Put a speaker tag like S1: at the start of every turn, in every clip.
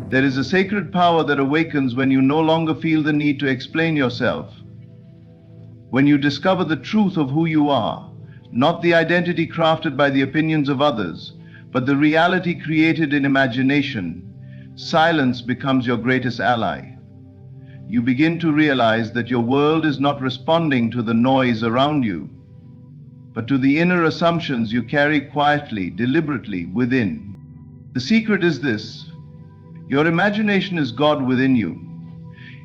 S1: There is a sacred power that awakens when you no longer feel the need to explain yourself. When you discover the truth of who you are, not the identity crafted by the opinions of others, but the reality created in imagination, silence becomes your greatest ally. You begin to realize that your world is not responding to the noise around you, but to the inner assumptions you carry quietly, deliberately within. The secret is this: your imagination is God within you.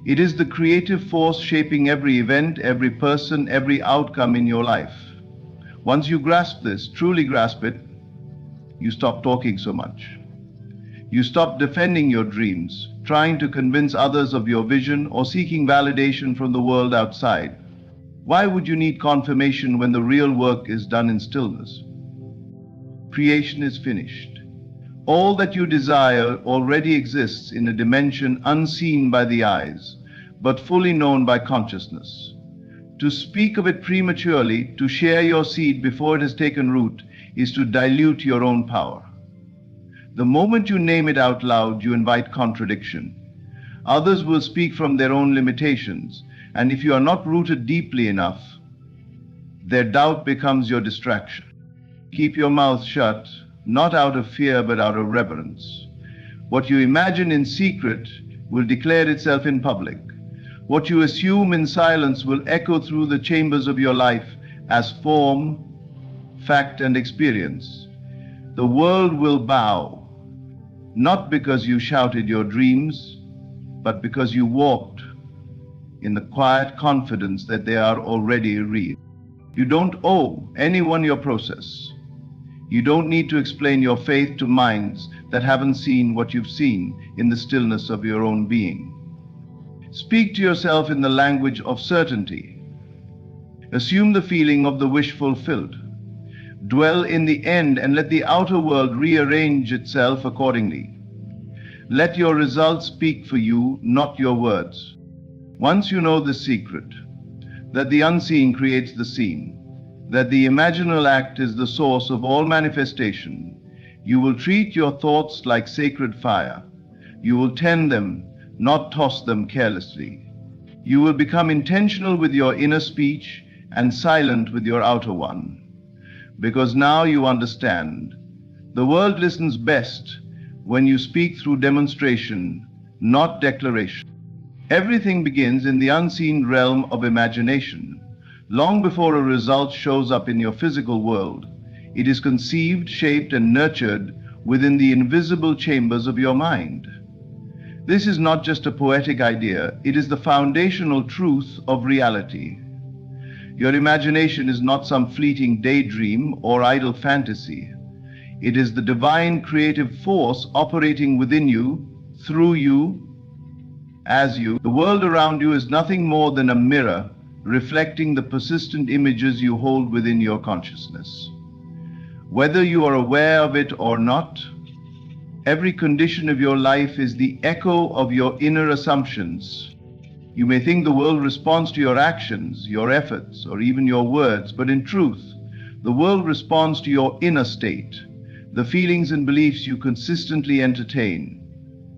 S1: It is the creative force shaping every event, every person, every outcome in your life. Once you grasp this, truly grasp it, you stop talking so much. You stop defending your dreams, trying to convince others of your vision or seeking validation from the world outside. Why would you need confirmation when the real work is done in stillness? Creation is finished. All that you desire already exists in a dimension unseen by the eyes, but fully known by consciousness. To speak of it prematurely, to share your seed before it has taken root, is to dilute your own power. The moment you name it out loud, you invite contradiction. Others will speak from their own limitations, and if you are not rooted deeply enough, their doubt becomes your distraction. Keep your mouth shut, not out of fear but out of reverence. What you imagine in secret will declare itself in public. What you assume in silence will echo through the chambers of your life as form, fact, and experience. The world will bow, not because you shouted your dreams, but because you walked in the quiet confidence that they are already real. You don't owe anyone your process. You don't need to explain your faith to minds that haven't seen what you've seen in the stillness of your own being. Speak to yourself in the language of certainty. Assume the feeling of the wish fulfilled. Dwell in the end and let the outer world rearrange itself accordingly. Let your results speak for you, not your words. Once you know the secret, that the unseen creates the seen, that the imaginal act is the source of all manifestation, you will treat your thoughts like sacred fire. You will tend them, not toss them carelessly. You will become intentional with your inner speech and silent with your outer one. Because now you understand, the world listens best when you speak through demonstration, not declaration. Everything begins in the unseen realm of imagination. Long before a result shows up in your physical world, it is conceived, shaped, and nurtured within the invisible chambers of your mind. This is not just a poetic idea, it is the foundational truth of reality. Your imagination is not some fleeting daydream or idle fantasy. It is the divine creative force operating within you, through you, as you. The world around you is nothing more than a mirror reflecting the persistent images you hold within your consciousness. Whether you are aware of it or not, every condition of your life is the echo of your inner assumptions. You may think the world responds to your actions, your efforts, or even your words, but in truth, the world responds to your inner state, the feelings and beliefs you consistently entertain.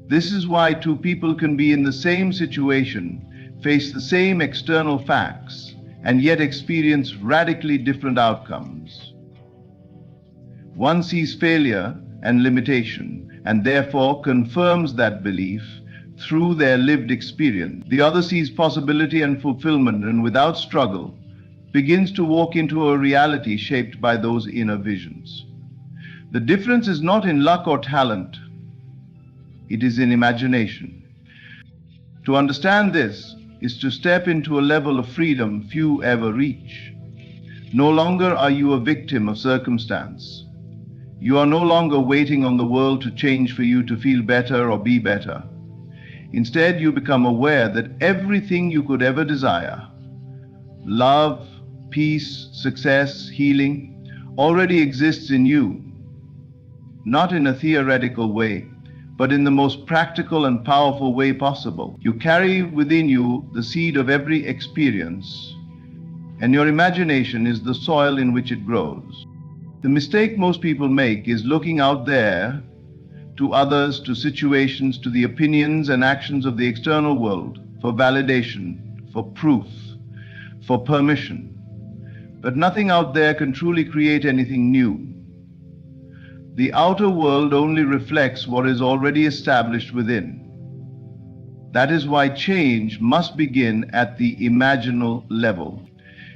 S1: This is why two people can be in the same situation, face the same external facts, and yet experience radically different outcomes. One sees failure and limitation, and therefore confirms that belief through their lived experience. The other sees possibility and fulfillment, and without struggle, begins to walk into a reality shaped by those inner visions. The difference is not in luck or talent, it is in imagination. To understand this is to step into a level of freedom few ever reach. No longer are you a victim of circumstance. You are no longer waiting on the world to change for you to feel better or be better. Instead, you become aware that everything you could ever desire, love, peace, success, healing, already exists in you, not in a theoretical way, but in the most practical and powerful way possible. You carry within you the seed of every experience, and your imagination is the soil in which it grows. The mistake most people make is looking out there to others, to situations, to the opinions and actions of the external world for validation, for proof, for permission. But nothing out there can truly create anything new. The outer world only reflects what is already established within. That is why change must begin at the imaginal level.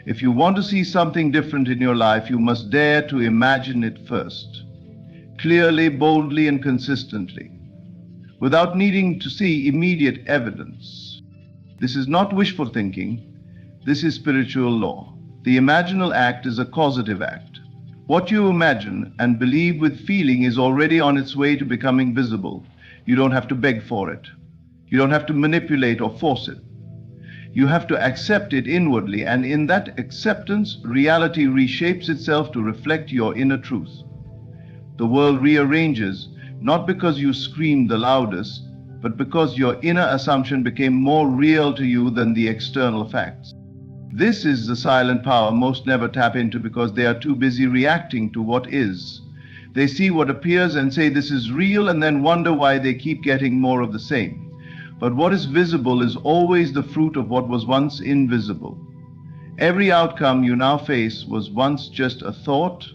S1: If you want to see something different in your life, you must dare to imagine it first, clearly, boldly, and consistently, without needing to see immediate evidence. This is not wishful thinking, this is spiritual law. The imaginal act is a causative act. What you imagine and believe with feeling is already on its way to becoming visible. You don't have to beg for it. You don't have to manipulate or force it. You have to accept it inwardly, and in that acceptance, reality reshapes itself to reflect your inner truth. The world rearranges, not because you screamed the loudest, but because your inner assumption became more real to you than the external facts. This is the silent power most never tap into because they are too busy reacting to what is. They see what appears and say this is real, and then wonder why they keep getting more of the same. But what is visible is always the fruit of what was once invisible. Every outcome you now face was once just a thought,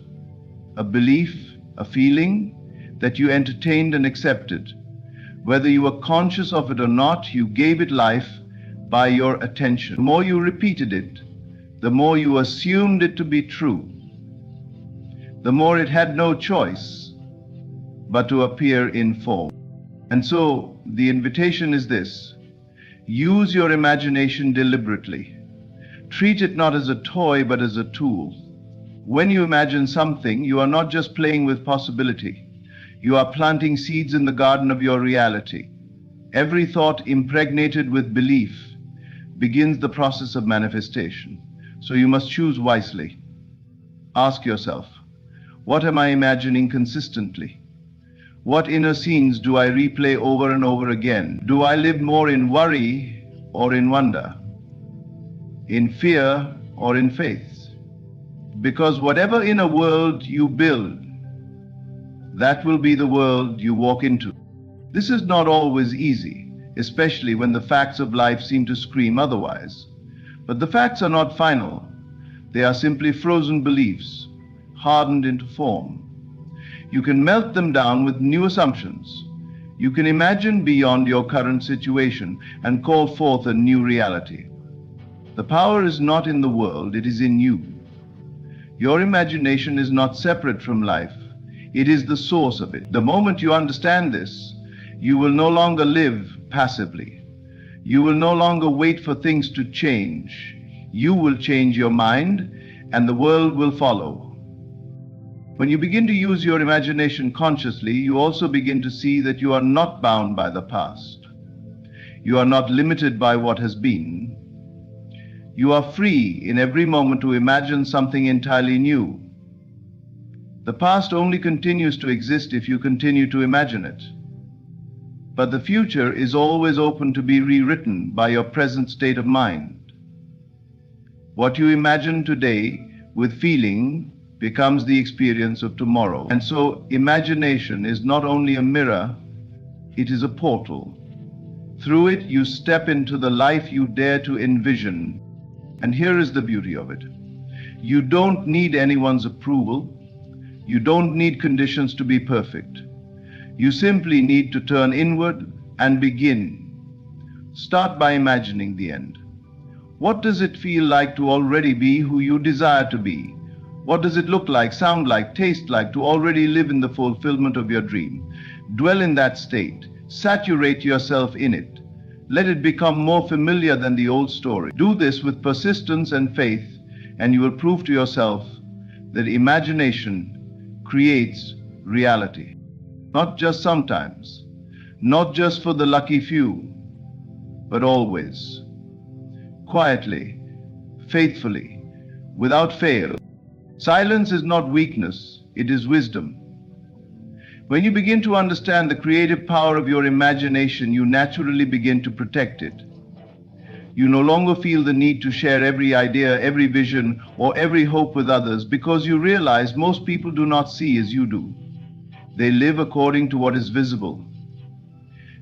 S1: a belief, a feeling that you entertained and accepted. Whether you were conscious of it or not, you gave it life by your attention. The more you repeated it, the more you assumed it to be true, the more it had no choice but to appear in form. And so the invitation is this: use your imagination deliberately. Treat it not as a toy but as a tool. When you imagine something, you are not just playing with possibility. You are planting seeds in the garden of your reality. Every thought impregnated with belief begins the process of manifestation. So you must choose wisely. Ask yourself, what am I imagining consistently? What inner scenes do I replay over and over again? Do I live more in worry or in wonder? In fear or in faith? Because whatever inner world you build, that will be the world you walk into. This is not always easy, especially when the facts of life seem to scream otherwise. But the facts are not final. They are simply frozen beliefs, hardened into form. You can melt them down with new assumptions. You can imagine beyond your current situation and call forth a new reality. The power is not in the world, it is in you. Your imagination is not separate from life. It is the source of it. The moment you understand this, you will no longer live passively. You will no longer wait for things to change. You will change your mind, and the world will follow. When you begin to use your imagination consciously, you also begin to see that you are not bound by the past. You are not limited by what has been. You are free in every moment to imagine something entirely new. The past only continues to exist if you continue to imagine it. But the future is always open to be rewritten by your present state of mind. What you imagine today with feeling becomes the experience of tomorrow. And so imagination is not only a mirror, it is a portal. Through it, you step into the life you dare to envision. And here is the beauty of it. You don't need anyone's approval. You don't need conditions to be perfect. You simply need to turn inward and begin. Start by imagining the end. What does it feel like to already be who you desire to be? What does it look like, sound like, taste like to already live in the fulfillment of your dream? Dwell in that state. Saturate yourself in it. Let it become more familiar than the old story. Do this with persistence and faith, and you will prove to yourself that imagination creates reality. Not just sometimes, not just for the lucky few, but always. Quietly, faithfully, without fail. Silence is not weakness, it is wisdom. When you begin to understand the creative power of your imagination, you naturally begin to protect it. You no longer feel the need to share every idea, every vision, or every hope with others because you realize most people do not see as you do. They live according to what is visible.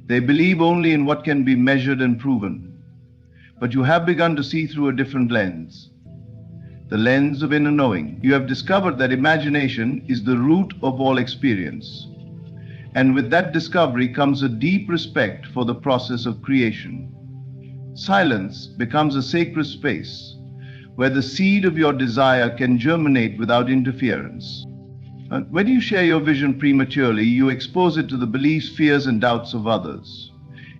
S1: They believe only in what can be measured and proven. But you have begun to see through a different lens, the lens of inner knowing. You have discovered that imagination is the root of all experience. And with that discovery comes a deep respect for the process of creation. Silence becomes a sacred space where the seed of your desire can germinate without interference. When you share your vision prematurely, you expose it to the beliefs, fears, and doubts of others.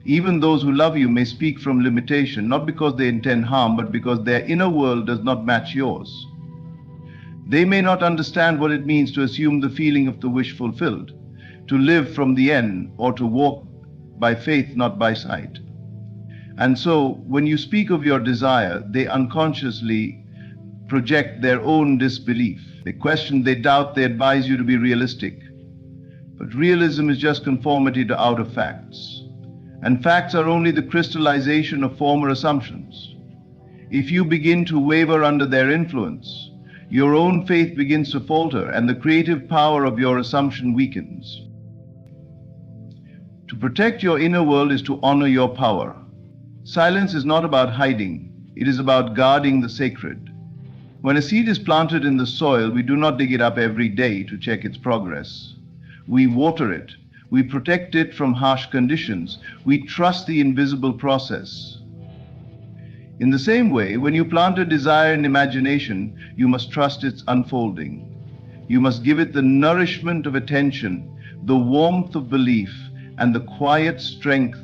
S1: Even those who love you may speak from limitation, not because they intend harm, but because their inner world does not match yours. They may not understand what it means to assume the feeling of the wish fulfilled, to live from the end, or to walk by faith, not by sight. And so, when you speak of your desire, they unconsciously project their own disbelief. They question, they doubt, they advise you to be realistic. But realism is just conformity to outer facts. And facts are only the crystallization of former assumptions. If you begin to waver under their influence, your own faith begins to falter and the creative power of your assumption weakens. To protect your inner world is to honor your power. Silence is not about hiding, it is about guarding the sacred. When a seed is planted in the soil, we do not dig it up every day to check its progress. We water it. We protect it from harsh conditions. We trust the invisible process. In the same way, when you plant a desire and imagination, you must trust its unfolding. You must give it the nourishment of attention, the warmth of belief, and the quiet strength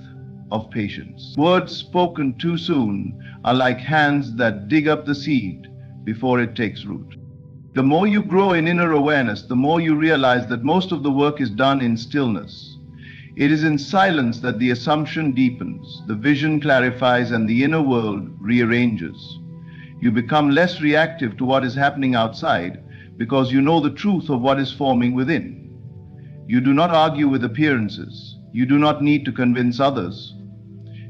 S1: of patience. Words spoken too soon are like hands that dig up the seed before it takes root. The more you grow in inner awareness, the more you realize that most of the work is done in stillness. It is in silence that the assumption deepens, the vision clarifies, and the inner world rearranges. You become less reactive to what is happening outside because you know the truth of what is forming within. You do not argue with appearances. You do not need to convince others.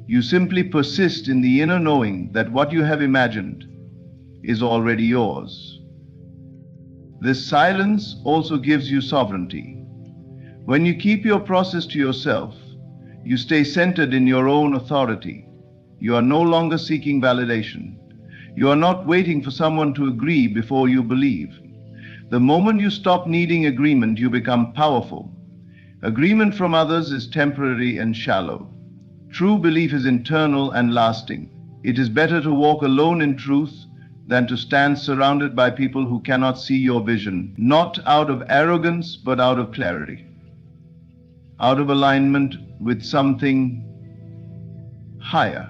S1: You simply persist in the inner knowing that what you have imagined is already yours. This silence also gives you sovereignty. When you keep your process to yourself, you stay centered in your own authority. You are no longer seeking validation. You are not waiting for someone to agree before you believe. The moment you stop needing agreement, you become powerful. Agreement from others is temporary and shallow. True belief is internal and lasting. It is better to walk alone in truth than to stand surrounded by people who cannot see your vision, not out of arrogance, but out of clarity, out of alignment with something higher.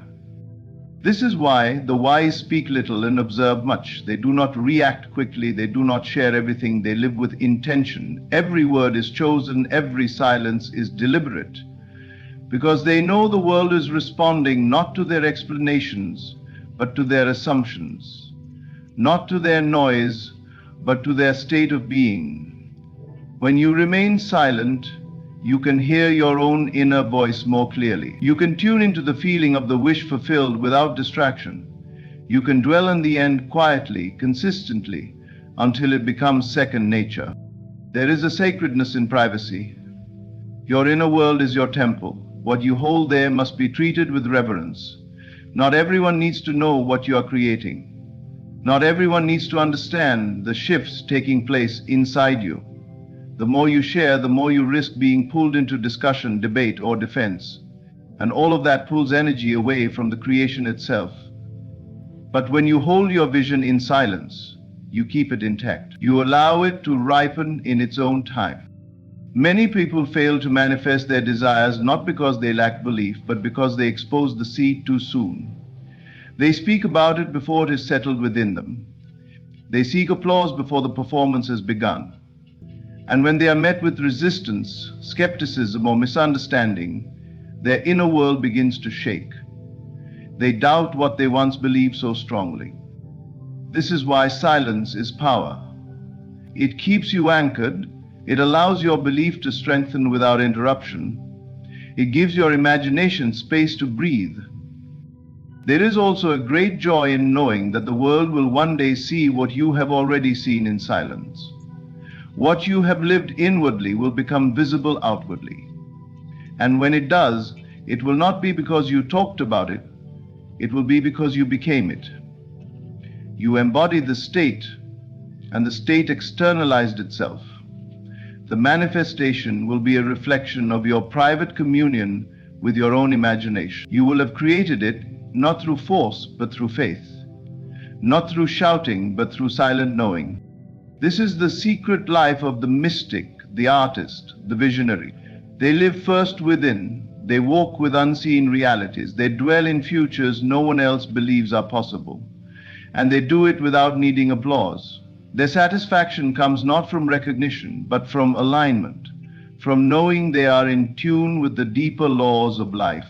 S1: This is why the wise speak little and observe much. They do not react quickly, they do not share everything, they live with intention. Every word is chosen, every silence is deliberate, because they know the world is responding not to their explanations, but to their assumptions. Not to their noise, but to their state of being. When you remain silent, you can hear your own inner voice more clearly. You can tune into the feeling of the wish fulfilled without distraction. You can dwell on the end quietly, consistently, until it becomes second nature. There is a sacredness in privacy. Your inner world is your temple. What you hold there must be treated with reverence. Not everyone needs to know what you are creating. Not everyone needs to understand the shifts taking place inside you. The more you share, the more you risk being pulled into discussion, debate, or defense. And all of that pulls energy away from the creation itself. But when you hold your vision in silence, you keep it intact. You allow it to ripen in its own time. Many people fail to manifest their desires not because they lack belief, but because they expose the seed too soon. They speak about it before it is settled within them. They seek applause before the performance has begun. And when they are met with resistance, skepticism, or misunderstanding, their inner world begins to shake. They doubt what they once believed so strongly. This is why silence is power. It keeps you anchored. It allows your belief to strengthen without interruption. It gives your imagination space to breathe. There is also a great joy in knowing that the world will one day see what you have already seen in silence. What you have lived inwardly will become visible outwardly. And when it does, it will not be because you talked about it, it will be because you became it. You embodied the state, and the state externalized itself. The manifestation will be a reflection of your private communion with your own imagination. You will have created it not through force, but through faith. Not through shouting, but through silent knowing. This is the secret life of the mystic, the artist, the visionary. They live first within. They walk with unseen realities. They dwell in futures no one else believes are possible. And they do it without needing applause. Their satisfaction comes not from recognition, but from alignment, from knowing they are in tune with the deeper laws of life.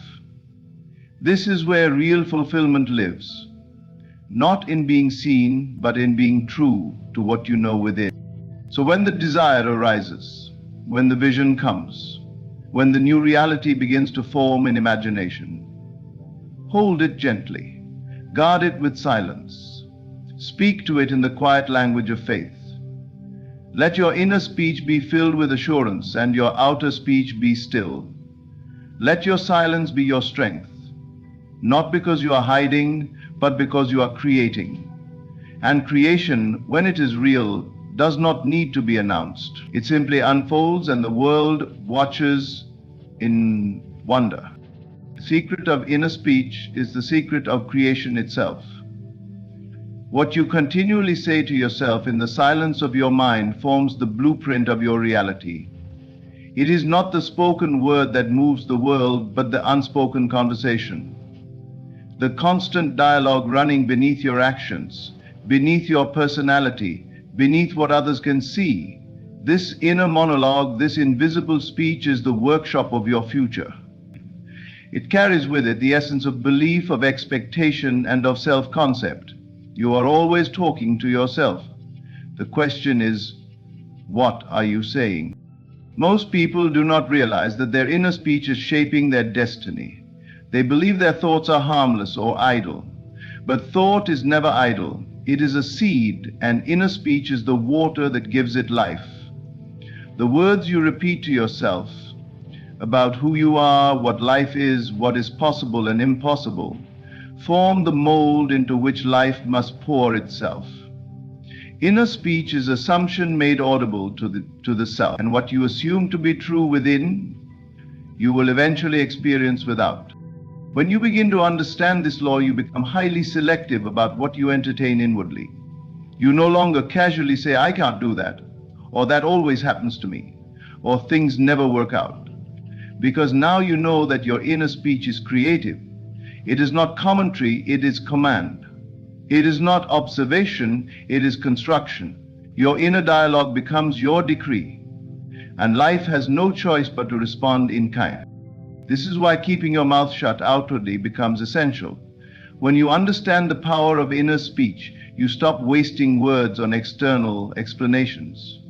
S1: This is where real fulfillment lives, not in being seen, but in being true to what you know within. So when the desire arises, when the vision comes, when the new reality begins to form in imagination, hold it gently, guard it with silence. Speak to it in the quiet language of faith. Let your inner speech be filled with assurance and your outer speech be still. Let your silence be your strength, not because you are hiding, but because you are creating. And creation, when it is real, does not need to be announced. It simply unfolds and the world watches in wonder. The secret of inner speech is the secret of creation itself. What you continually say to yourself in the silence of your mind forms the blueprint of your reality. It is not the spoken word that moves the world, but the unspoken conversation. The constant dialogue running beneath your actions, beneath your personality, beneath what others can see. This inner monologue, this invisible speech is the workshop of your future. It carries with it the essence of belief, of expectation, and of self-concept. You are always talking to yourself. The question is, what are you saying? Most people do not realize that their inner speech is shaping their destiny. They believe their thoughts are harmless or idle. But thought is never idle. It is a seed, and inner speech is the water that gives it life. The words you repeat to yourself about who you are, what life is, what is possible and impossible, form the mold into which life must pour itself. Inner speech is assumption made audible to the self, and what you assume to be true within, you will eventually experience without. When you begin to understand this law, you become highly selective about what you entertain inwardly. You no longer casually say, I can't do that, or that always happens to me, or things never work out. Because now you know that your inner speech is creative. It is not commentary, it is command. It is not observation, it is construction. Your inner dialogue becomes your decree, and life has no choice but to respond in kind. This is why keeping your mouth shut outwardly becomes essential. When you understand the power of inner speech, you stop wasting words on external explanations.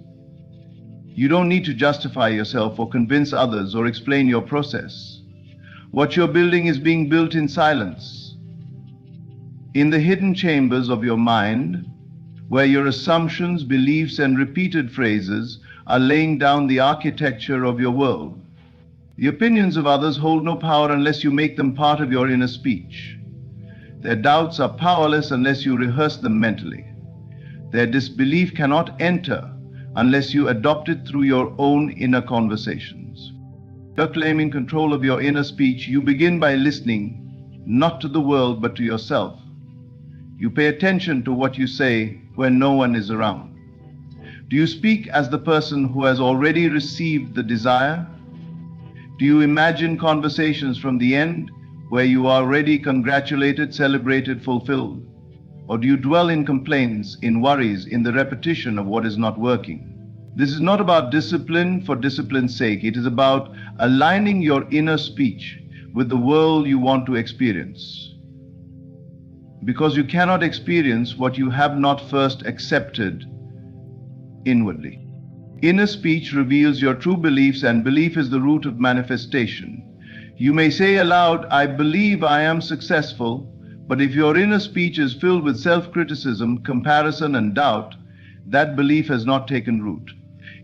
S1: You don't need to justify yourself or convince others or explain your process. What you're building is being built in silence, in the hidden chambers of your mind, where your assumptions, beliefs, and repeated phrases are laying down the architecture of your world. The opinions of others hold no power unless you make them part of your inner speech. Their doubts are powerless unless you rehearse them mentally. Their disbelief cannot enter unless you adopt it through your own inner conversations. By claiming control of your inner speech, you begin by listening not to the world but to yourself. You pay attention to what you say when no one is around. Do you speak as the person who has already received the desire? Do you imagine conversations from the end where you are already congratulated, celebrated, fulfilled? Or do you dwell in complaints, in worries, in the repetition of what is not working? This is not about discipline for discipline's sake. It is about aligning your inner speech with the world you want to experience. Because you cannot experience what you have not first accepted inwardly. Inner speech reveals your true beliefs, and belief is the root of manifestation. You may say aloud, I believe I am successful, but if your inner speech is filled with self-criticism, comparison, and doubt, that belief has not taken root.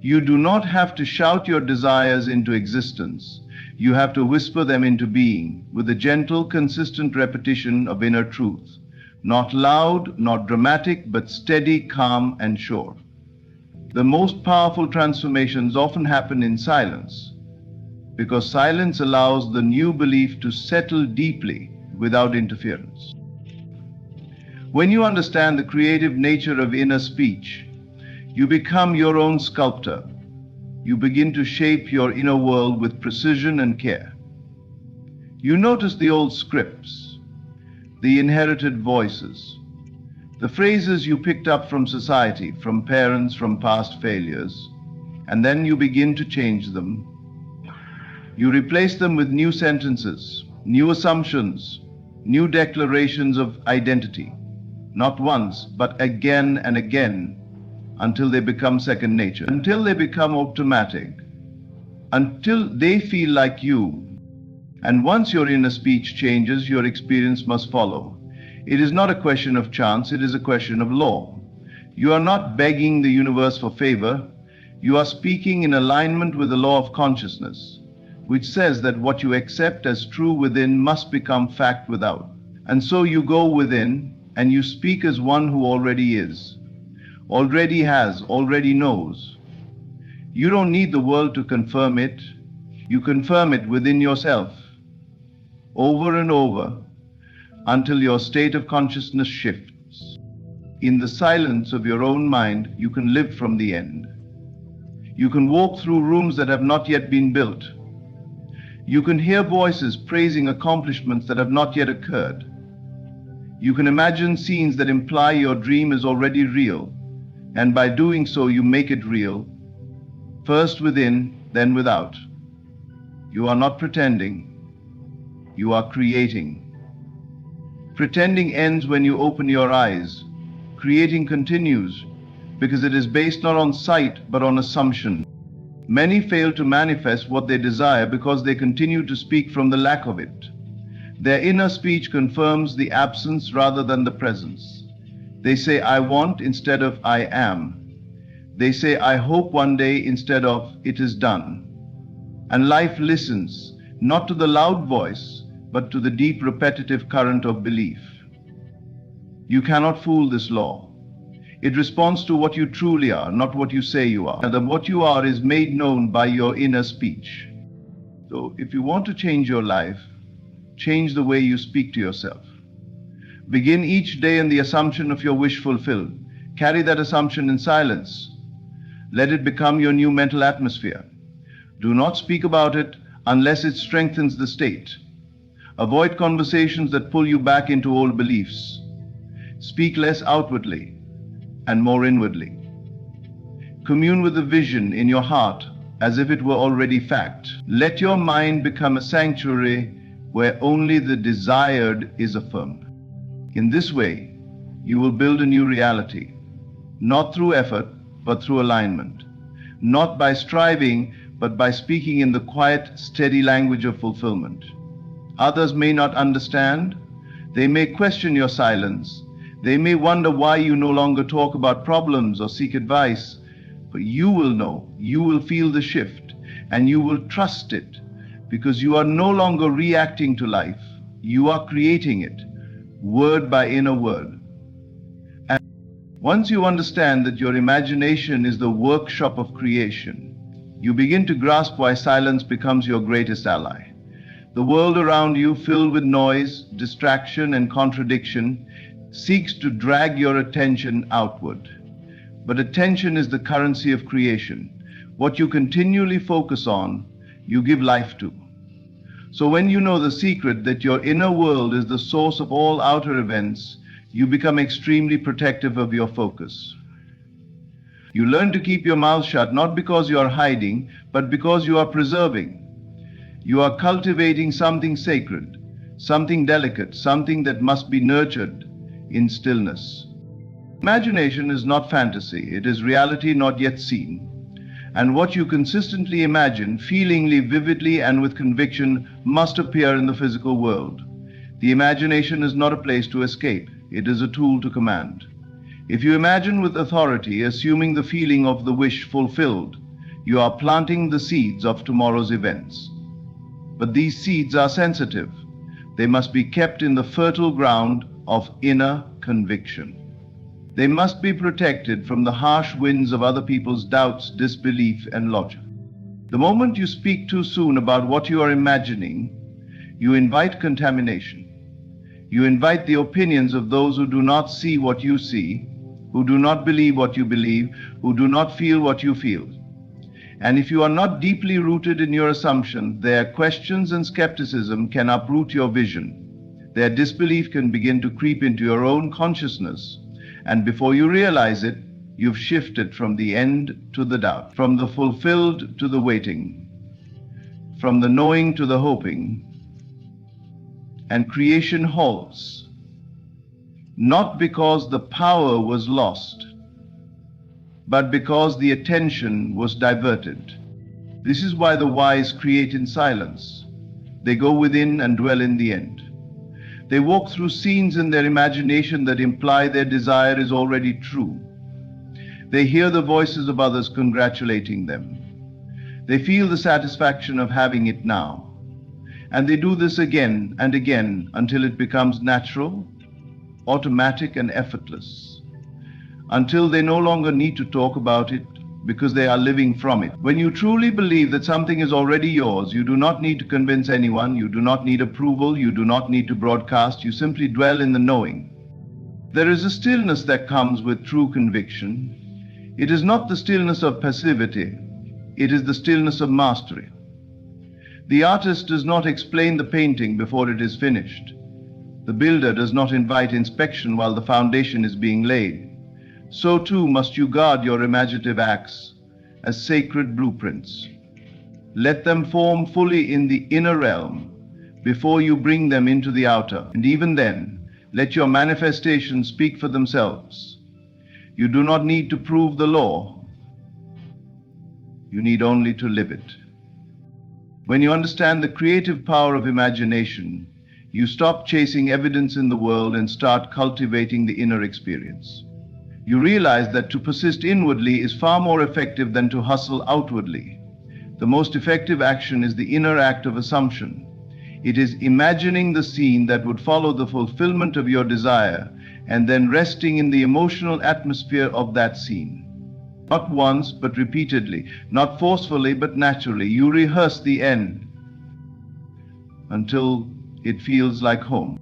S1: You do not have to shout your desires into existence. You have to whisper them into being with a gentle, consistent repetition of inner truth. Not loud, not dramatic, but steady, calm, and sure. The most powerful transformations often happen in silence, because silence allows the new belief to settle deeply without interference. When you understand the creative nature of inner speech, you become your own sculptor. You begin to shape your inner world with precision and care. You notice the old scripts, the inherited voices, the phrases you picked up from society, from parents, from past failures, and then you begin to change them. You replace them with new sentences, new assumptions, new declarations of identity, not once, but again and again, until they become second nature, until they become automatic, until they feel like you. And once your inner speech changes, your experience must follow. It is not a question of chance, it is a question of law. You are not begging the universe for favor, you are speaking in alignment with the law of consciousness, which says that what you accept as true within must become fact without. And so you go within and you speak as one who already is, already has, already knows. You don't need the world to confirm it. You confirm it within yourself, over and over, until your state of consciousness shifts. In the silence of your own mind, you can live from the end. You can walk through rooms that have not yet been built. You can hear voices praising accomplishments that have not yet occurred. You can imagine scenes that imply your dream is already real, and by doing so you make it real, first within, then without. You are not pretending, you are creating. Pretending ends when you open your eyes. Creating continues, because it is based not on sight but on assumption. Many fail to manifest what they desire because they continue to speak from the lack of it. Their inner speech confirms the absence rather than the presence. They say, I want instead of I am. They say, I hope one day instead of it is done. And life listens, not to the loud voice, but to the deep repetitive current of belief. You cannot fool this law. It responds to what you truly are, not what you say you are. And what you are is made known by your inner speech. So if you want to change your life, change the way you speak to yourself. Begin each day in the assumption of your wish fulfilled. Carry that assumption in silence. Let it become your new mental atmosphere. Do not speak about it unless it strengthens the state. Avoid conversations that pull you back into old beliefs. Speak less outwardly and more inwardly. Commune with the vision in your heart as if it were already fact. Let your mind become a sanctuary where only the desired is affirmed. In this way, you will build a new reality, not through effort, but through alignment. Not by striving, but by speaking in the quiet, steady language of fulfillment. Others may not understand. They may question your silence. They may wonder why you no longer talk about problems or seek advice. But you will know, you will feel the shift, and you will trust it, because you are no longer reacting to life. You are creating it, word by inner word. And once you understand that your imagination is the workshop of creation, you begin to grasp why silence becomes your greatest ally. The world around you, filled with noise, distraction, and contradiction, seeks to drag your attention outward. But attention is the currency of creation. What you continually focus on, you give life to. So when you know the secret that your inner world is the source of all outer events, you become extremely protective of your focus. You learn to keep your mouth shut, not because you are hiding, but because you are preserving. You are cultivating something sacred, something delicate, something that must be nurtured in stillness. Imagination is not fantasy, it is reality not yet seen. And what you consistently imagine, feelingly, vividly, and with conviction, must appear in the physical world. The imagination is not a place to escape, it is a tool to command. If you imagine with authority, assuming the feeling of the wish fulfilled, you are planting the seeds of tomorrow's events. But these seeds are sensitive. They must be kept in the fertile ground of inner conviction. They must be protected from the harsh winds of other people's doubts, disbelief, and logic. The moment you speak too soon about what you are imagining, you invite contamination. You invite the opinions of those who do not see what you see, who do not believe what you believe, who do not feel what you feel. And if you are not deeply rooted in your assumption, their questions and skepticism can uproot your vision. Their disbelief can begin to creep into your own consciousness, and before you realize it, you've shifted from the end to the doubt, from the fulfilled to the waiting, from the knowing to the hoping, and creation halts, not because the power was lost, but because the attention was diverted. This is why the wise create in silence. They go within and dwell in the end. They walk through scenes in their imagination that imply their desire is already true. They hear the voices of others congratulating them. They feel the satisfaction of having it now. And they do this again and again until it becomes natural, automatic, and effortless. Until they no longer need to talk about it because they are living from it. When you truly believe that something is already yours, you do not need to convince anyone, you do not need approval, you do not need to broadcast, you simply dwell in the knowing. There is a stillness that comes with true conviction. It is not the stillness of passivity, it is the stillness of mastery. The artist does not explain the painting before it is finished. The builder does not invite inspection while the foundation is being laid. So too must you guard your imaginative acts as sacred blueprints. Let them form fully in the inner realm before you bring them into the outer. And even then, let your manifestations speak for themselves. You do not need to prove the law. You need only to live it. When you understand the creative power of imagination, you stop chasing evidence in the world and start cultivating the inner experience. You realize that to persist inwardly is far more effective than to hustle outwardly. The most effective action is the inner act of assumption. It is imagining the scene that would follow the fulfillment of your desire and then resting in the emotional atmosphere of that scene. Not once, but repeatedly, not forcefully, but naturally. You rehearse the end until it feels like home.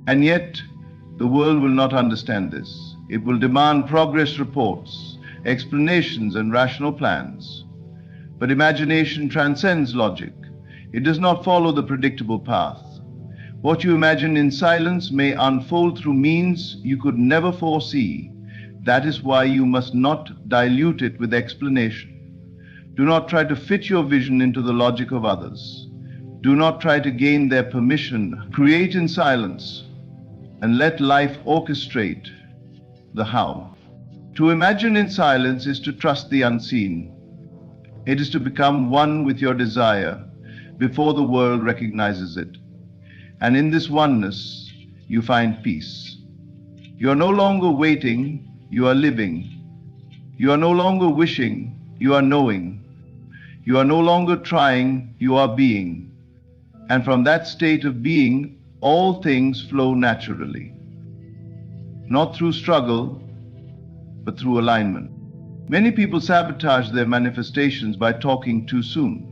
S1: And yet, the world will not understand this. It will demand progress reports, explanations, and rational plans. But imagination transcends logic. It does not follow the predictable path. What you imagine in silence may unfold through means you could never foresee. That is why you must not dilute it with explanation. Do not try to fit your vision into the logic of others. Do not try to gain their permission. Create in silence and let life orchestrate the how. To imagine in silence is to trust the unseen. It is to become one with your desire before the world recognizes it. And in this oneness, you find peace. You are no longer waiting, you are living. You are no longer wishing, you are knowing. You are no longer trying, you are being. And from that state of being, all things flow naturally. Not through struggle, but through alignment. Many people sabotage their manifestations by talking too soon.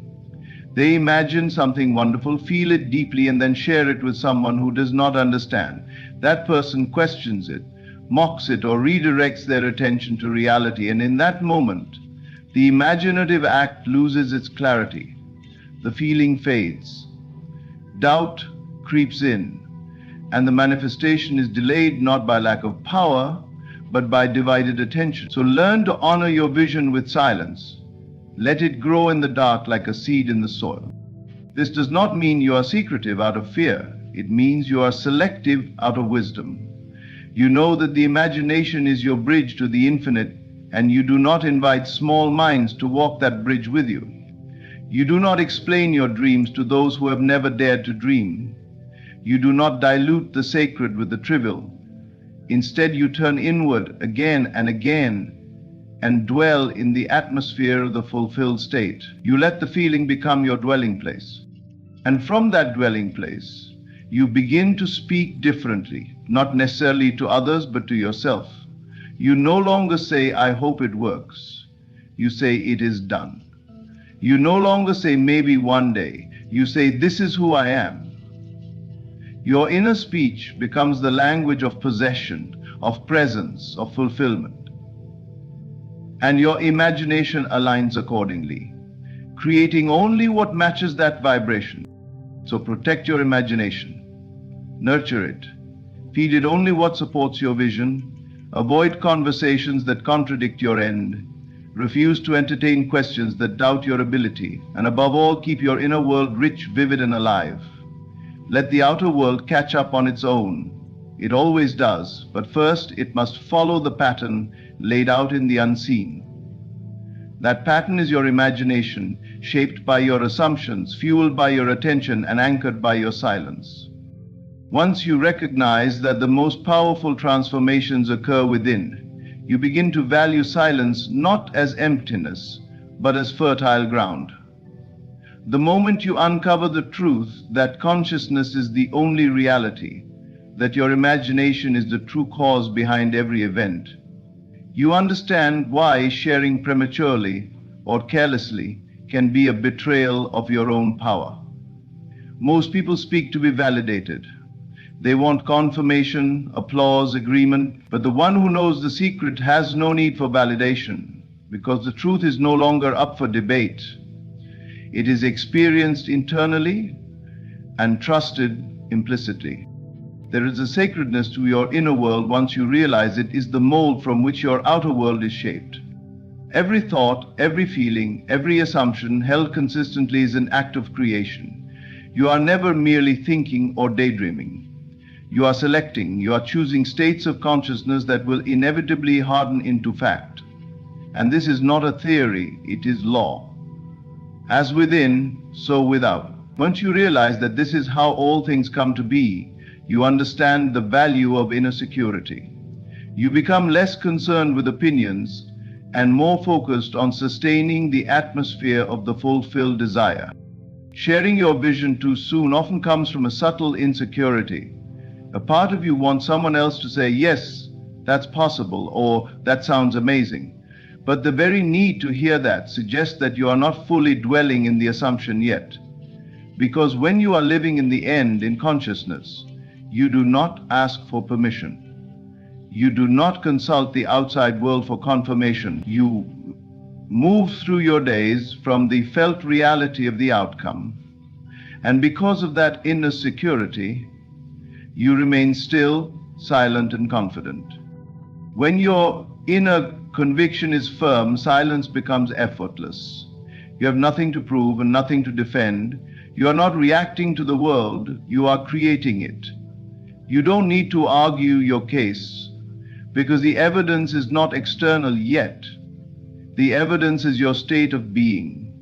S1: They imagine something wonderful, feel it deeply, and then share it with someone who does not understand. That person questions it, mocks it, or redirects their attention to reality, and in that moment, the imaginative act loses its clarity. The feeling fades. Doubt creeps in, and the manifestation is delayed not by lack of power, but by divided attention. So learn to honor your vision with silence. Let it grow in the dark like a seed in the soil. This does not mean you are secretive out of fear. It means you are selective out of wisdom. You know that the imagination is your bridge to the infinite, and you do not invite small minds to walk that bridge with you. You do not explain your dreams to those who have never dared to dream. You do not dilute the sacred with the trivial. Instead, you turn inward again and again, and dwell in the atmosphere of the fulfilled state. You let the feeling become your dwelling place. And from that dwelling place, you begin to speak differently, not necessarily to others, but to yourself. You no longer say, I hope it works. You say, it is done. You no longer say, maybe one day. You say, this is who I am. Your inner speech becomes the language of possession, of presence, of fulfillment. And your imagination aligns accordingly, creating only what matches that vibration. So protect your imagination, nurture it, feed it only what supports your vision, avoid conversations that contradict your end, refuse to entertain questions that doubt your ability, and above all, keep your inner world rich, vivid, and alive. Let the outer world catch up on its own. It always does, but first it must follow the pattern laid out in the unseen. That pattern is your imagination, shaped by your assumptions, fueled by your attention, and anchored by your silence. Once you recognize that the most powerful transformations occur within, you begin to value silence not as emptiness, but as fertile ground. The moment you uncover the truth that consciousness is the only reality, that your imagination is the true cause behind every event, you understand why sharing prematurely or carelessly can be a betrayal of your own power. Most people speak to be validated. They want confirmation, applause, agreement, but the one who knows the secret has no need for validation, because the truth is no longer up for debate. It is experienced internally and trusted implicitly. There is a sacredness to your inner world once you realize it is the mold from which your outer world is shaped. Every thought, every feeling, every assumption held consistently is an act of creation. You are never merely thinking or daydreaming. You are selecting, you are choosing states of consciousness that will inevitably harden into fact. And this is not a theory, it is law. As within, so without. Once you realize that this is how all things come to be, you understand the value of inner security. You become less concerned with opinions and more focused on sustaining the atmosphere of the fulfilled desire. Sharing your vision too soon often comes from a subtle insecurity. A part of you wants someone else to say, yes, that's possible, or that sounds amazing. But the very need to hear that suggests that you are not fully dwelling in the assumption yet. Because when you are living in the end, in consciousness, you do not ask for permission. You do not consult the outside world for confirmation. You move through your days from the felt reality of the outcome. And because of that inner security, you remain still, silent, and confident. When your inner conviction is firm, silence becomes effortless. You have nothing to prove and nothing to defend. You are not reacting to the world, you are creating it. You don't need to argue your case, because the evidence is not external yet. The evidence is your state of being.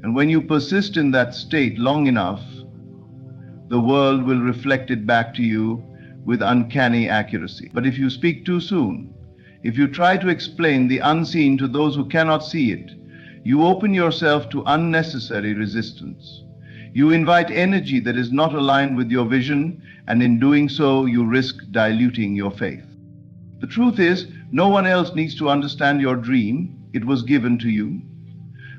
S1: And when you persist in that state long enough, the world will reflect it back to you with uncanny accuracy. But if you speak too soon, if you try to explain the unseen to those who cannot see it, you open yourself to unnecessary resistance. You invite energy that is not aligned with your vision, and in doing so, you risk diluting your faith. The truth is, no one else needs to understand your dream. It was given to you.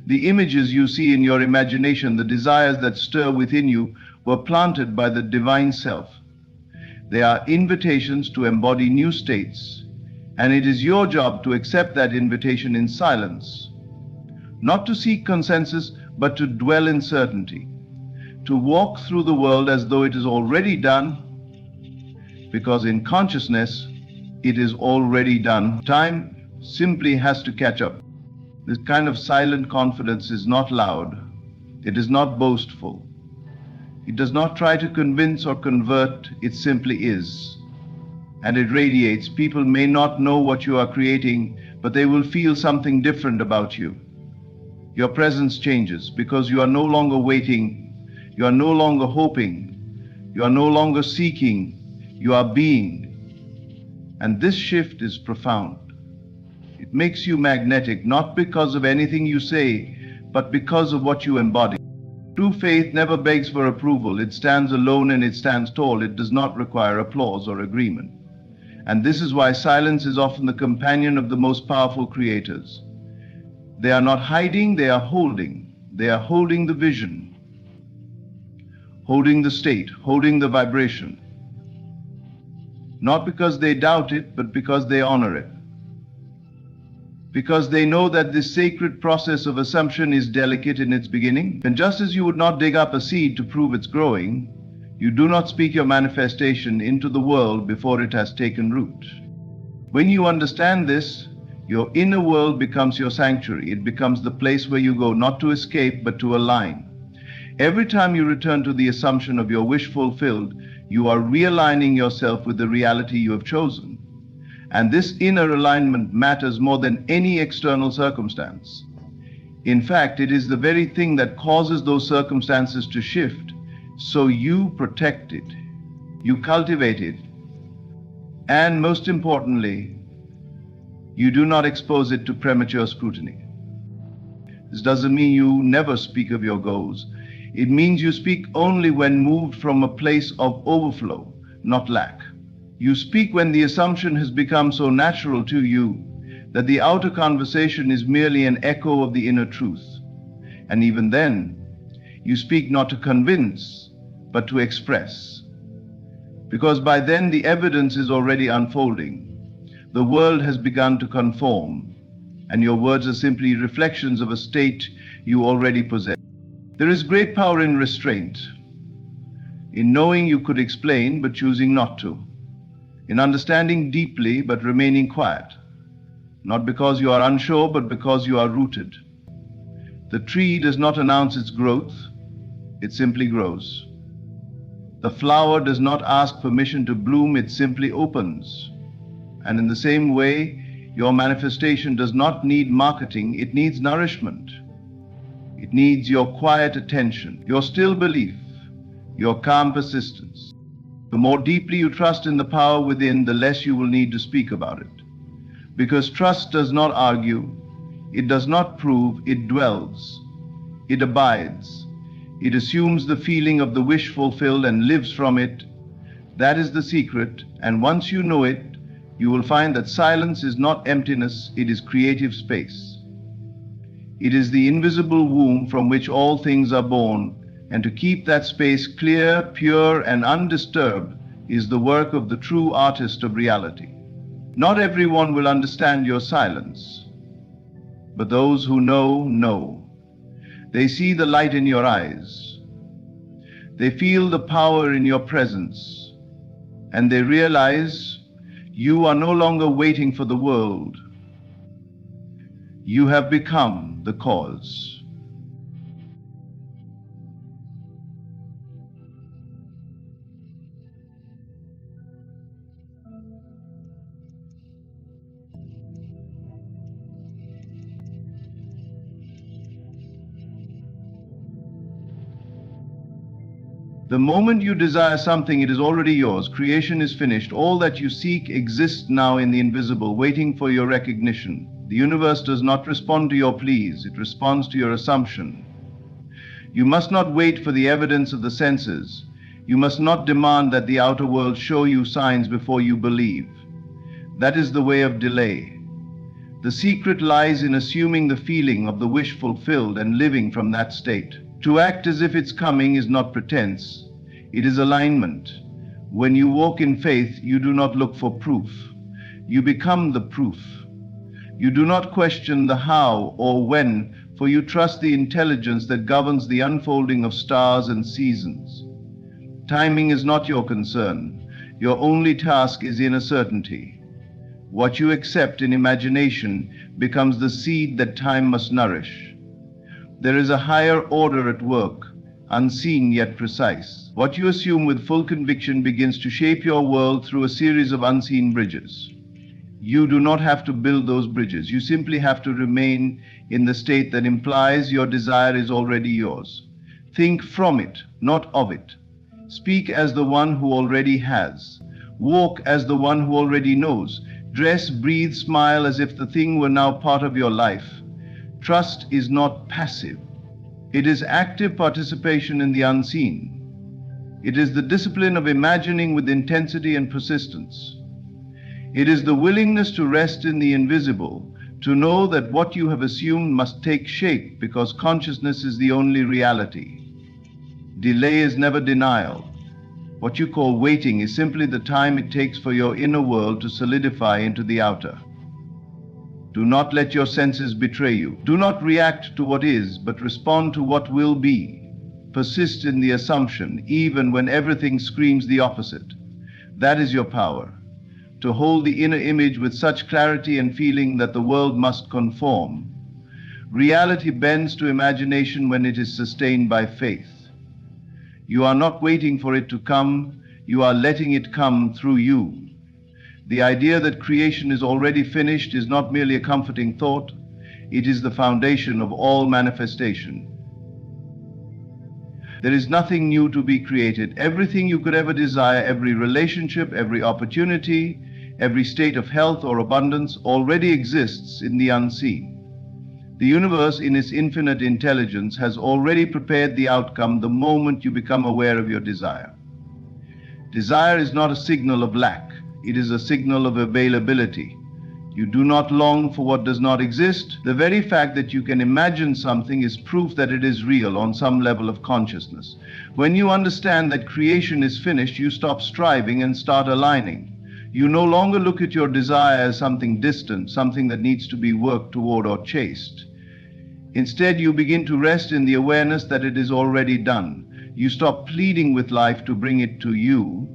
S1: The images you see in your imagination, the desires that stir within you, were planted by the divine self. They are invitations to embody new states, and it is your job to accept that invitation in silence, not to seek consensus, but to dwell in certainty, to walk through the world as though it is already done, because in consciousness, it is already done. Time simply has to catch up. This kind of silent confidence is not loud. It is not boastful. It does not try to convince or convert. It simply is. And it radiates. People may not know what you are creating, but they will feel something different about you. Your presence changes because you are no longer waiting. You are no longer hoping. You are no longer seeking. You are being. And this shift is profound. It makes you magnetic, not because of anything you say, but because of what you embody. True faith never begs for approval. It stands alone and it stands tall. It does not require applause or agreement. And this is why silence is often the companion of the most powerful creators. They are not hiding, they are holding. They are holding the vision, holding the state, holding the vibration. Not because they doubt it, but because they honor it. Because they know that this sacred process of assumption is delicate in its beginning. And just as you would not dig up a seed to prove it's growing, you do not speak your manifestation into the world before it has taken root. When you understand this, your inner world becomes your sanctuary. It becomes the place where you go not to escape, but to align. Every time you return to the assumption of your wish fulfilled, you are realigning yourself with the reality you have chosen. And this inner alignment matters more than any external circumstance. In fact, it is the very thing that causes those circumstances to shift. So you protect it, you cultivate it, and most importantly, you do not expose it to premature scrutiny. This doesn't mean you never speak of your goals. It means you speak only when moved from a place of overflow, not lack. You speak when the assumption has become so natural to you that the outer conversation is merely an echo of the inner truth. And even then, you speak not to convince, but to express. Because by then the evidence is already unfolding. The world has begun to conform, and your words are simply reflections of a state you already possess. There is great power in restraint, in knowing you could explain but choosing not to, in understanding deeply but remaining quiet, not because you are unsure but because you are rooted. The tree does not announce its growth, it simply grows. The flower does not ask permission to bloom, it simply opens. And in the same way, your manifestation does not need marketing, it needs nourishment. It needs your quiet attention, your still belief, your calm persistence. The more deeply you trust in the power within, the less you will need to speak about it. Because trust does not argue, it does not prove, it dwells, it abides. It assumes the feeling of the wish fulfilled and lives from it. That is the secret, and once you know it, you will find that silence is not emptiness, it is creative space. It is the invisible womb from which all things are born, and to keep that space clear, pure, and undisturbed is the work of the true artist of reality. Not everyone will understand your silence, but those who know, know. They see the light in your eyes. They feel the power in your presence, and they realize you are no longer waiting for the world. You have become the cause. The moment you desire something, it is already yours. Creation is finished. All that you seek exists now in the invisible, waiting for your recognition. The universe does not respond to your pleas, it responds to your assumption. You must not wait for the evidence of the senses. You must not demand that the outer world show you signs before you believe. That is the way of delay. The secret lies in assuming the feeling of the wish fulfilled and living from that state. To act as if it's coming is not pretense, it is alignment. When you walk in faith, you do not look for proof. You become the proof. You do not question the how or when, for you trust the intelligence that governs the unfolding of stars and seasons. Timing is not your concern. Your only task is inner certainty. What you accept in imagination becomes the seed that time must nourish. There is a higher order at work, unseen yet precise. What you assume with full conviction begins to shape your world through a series of unseen bridges. You do not have to build those bridges. You simply have to remain in the state that implies your desire is already yours. Think from it, not of it. Speak as the one who already has. Walk as the one who already knows. Dress, breathe, smile as if the thing were now part of your life. Trust is not passive. It is active participation in the unseen. It is the discipline of imagining with intensity and persistence. It is the willingness to rest in the invisible, to know that what you have assumed must take shape because consciousness is the only reality. Delay is never denial. What you call waiting is simply the time it takes for your inner world to solidify into the outer. Do not let your senses betray you. Do not react to what is, but respond to what will be. Persist in the assumption, even when everything screams the opposite. That is your power. To hold the inner image with such clarity and feeling that the world must conform. Reality bends to imagination when it is sustained by faith. You are not waiting for it to come, you are letting it come through you. The idea that creation is already finished is not merely a comforting thought, it is the foundation of all manifestation. There is nothing new to be created. Everything you could ever desire, every relationship, every opportunity, every state of health or abundance already exists in the unseen. The universe, in its infinite intelligence, has already prepared the outcome the moment you become aware of your desire. Desire is not a signal of lack, it is a signal of availability. You do not long for what does not exist. The very fact that you can imagine something is proof that it is real on some level of consciousness. When you understand that creation is finished, you stop striving and start aligning. You no longer look at your desire as something distant, something that needs to be worked toward or chased. Instead, you begin to rest in the awareness that it is already done. You stop pleading with life to bring it to you,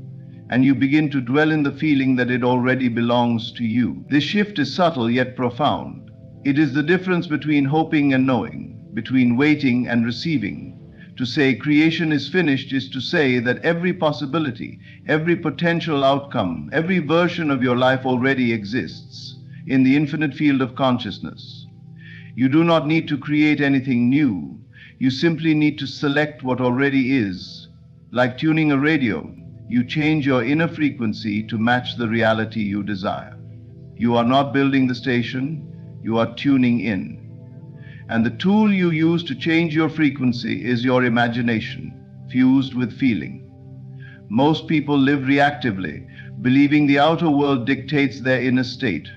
S1: and you begin to dwell in the feeling that it already belongs to you. This shift is subtle yet profound. It is the difference between hoping and knowing, between waiting and receiving. To say creation is finished is to say that every possibility, every potential outcome, every version of your life already exists in the infinite field of consciousness. You do not need to create anything new. You simply need to select what already is. Like tuning a radio, you change your inner frequency to match the reality you desire. You are not building the station, you are tuning in. And the tool you use to change your frequency is your imagination, fused with feeling. Most people live reactively, believing the outer world dictates their inner state.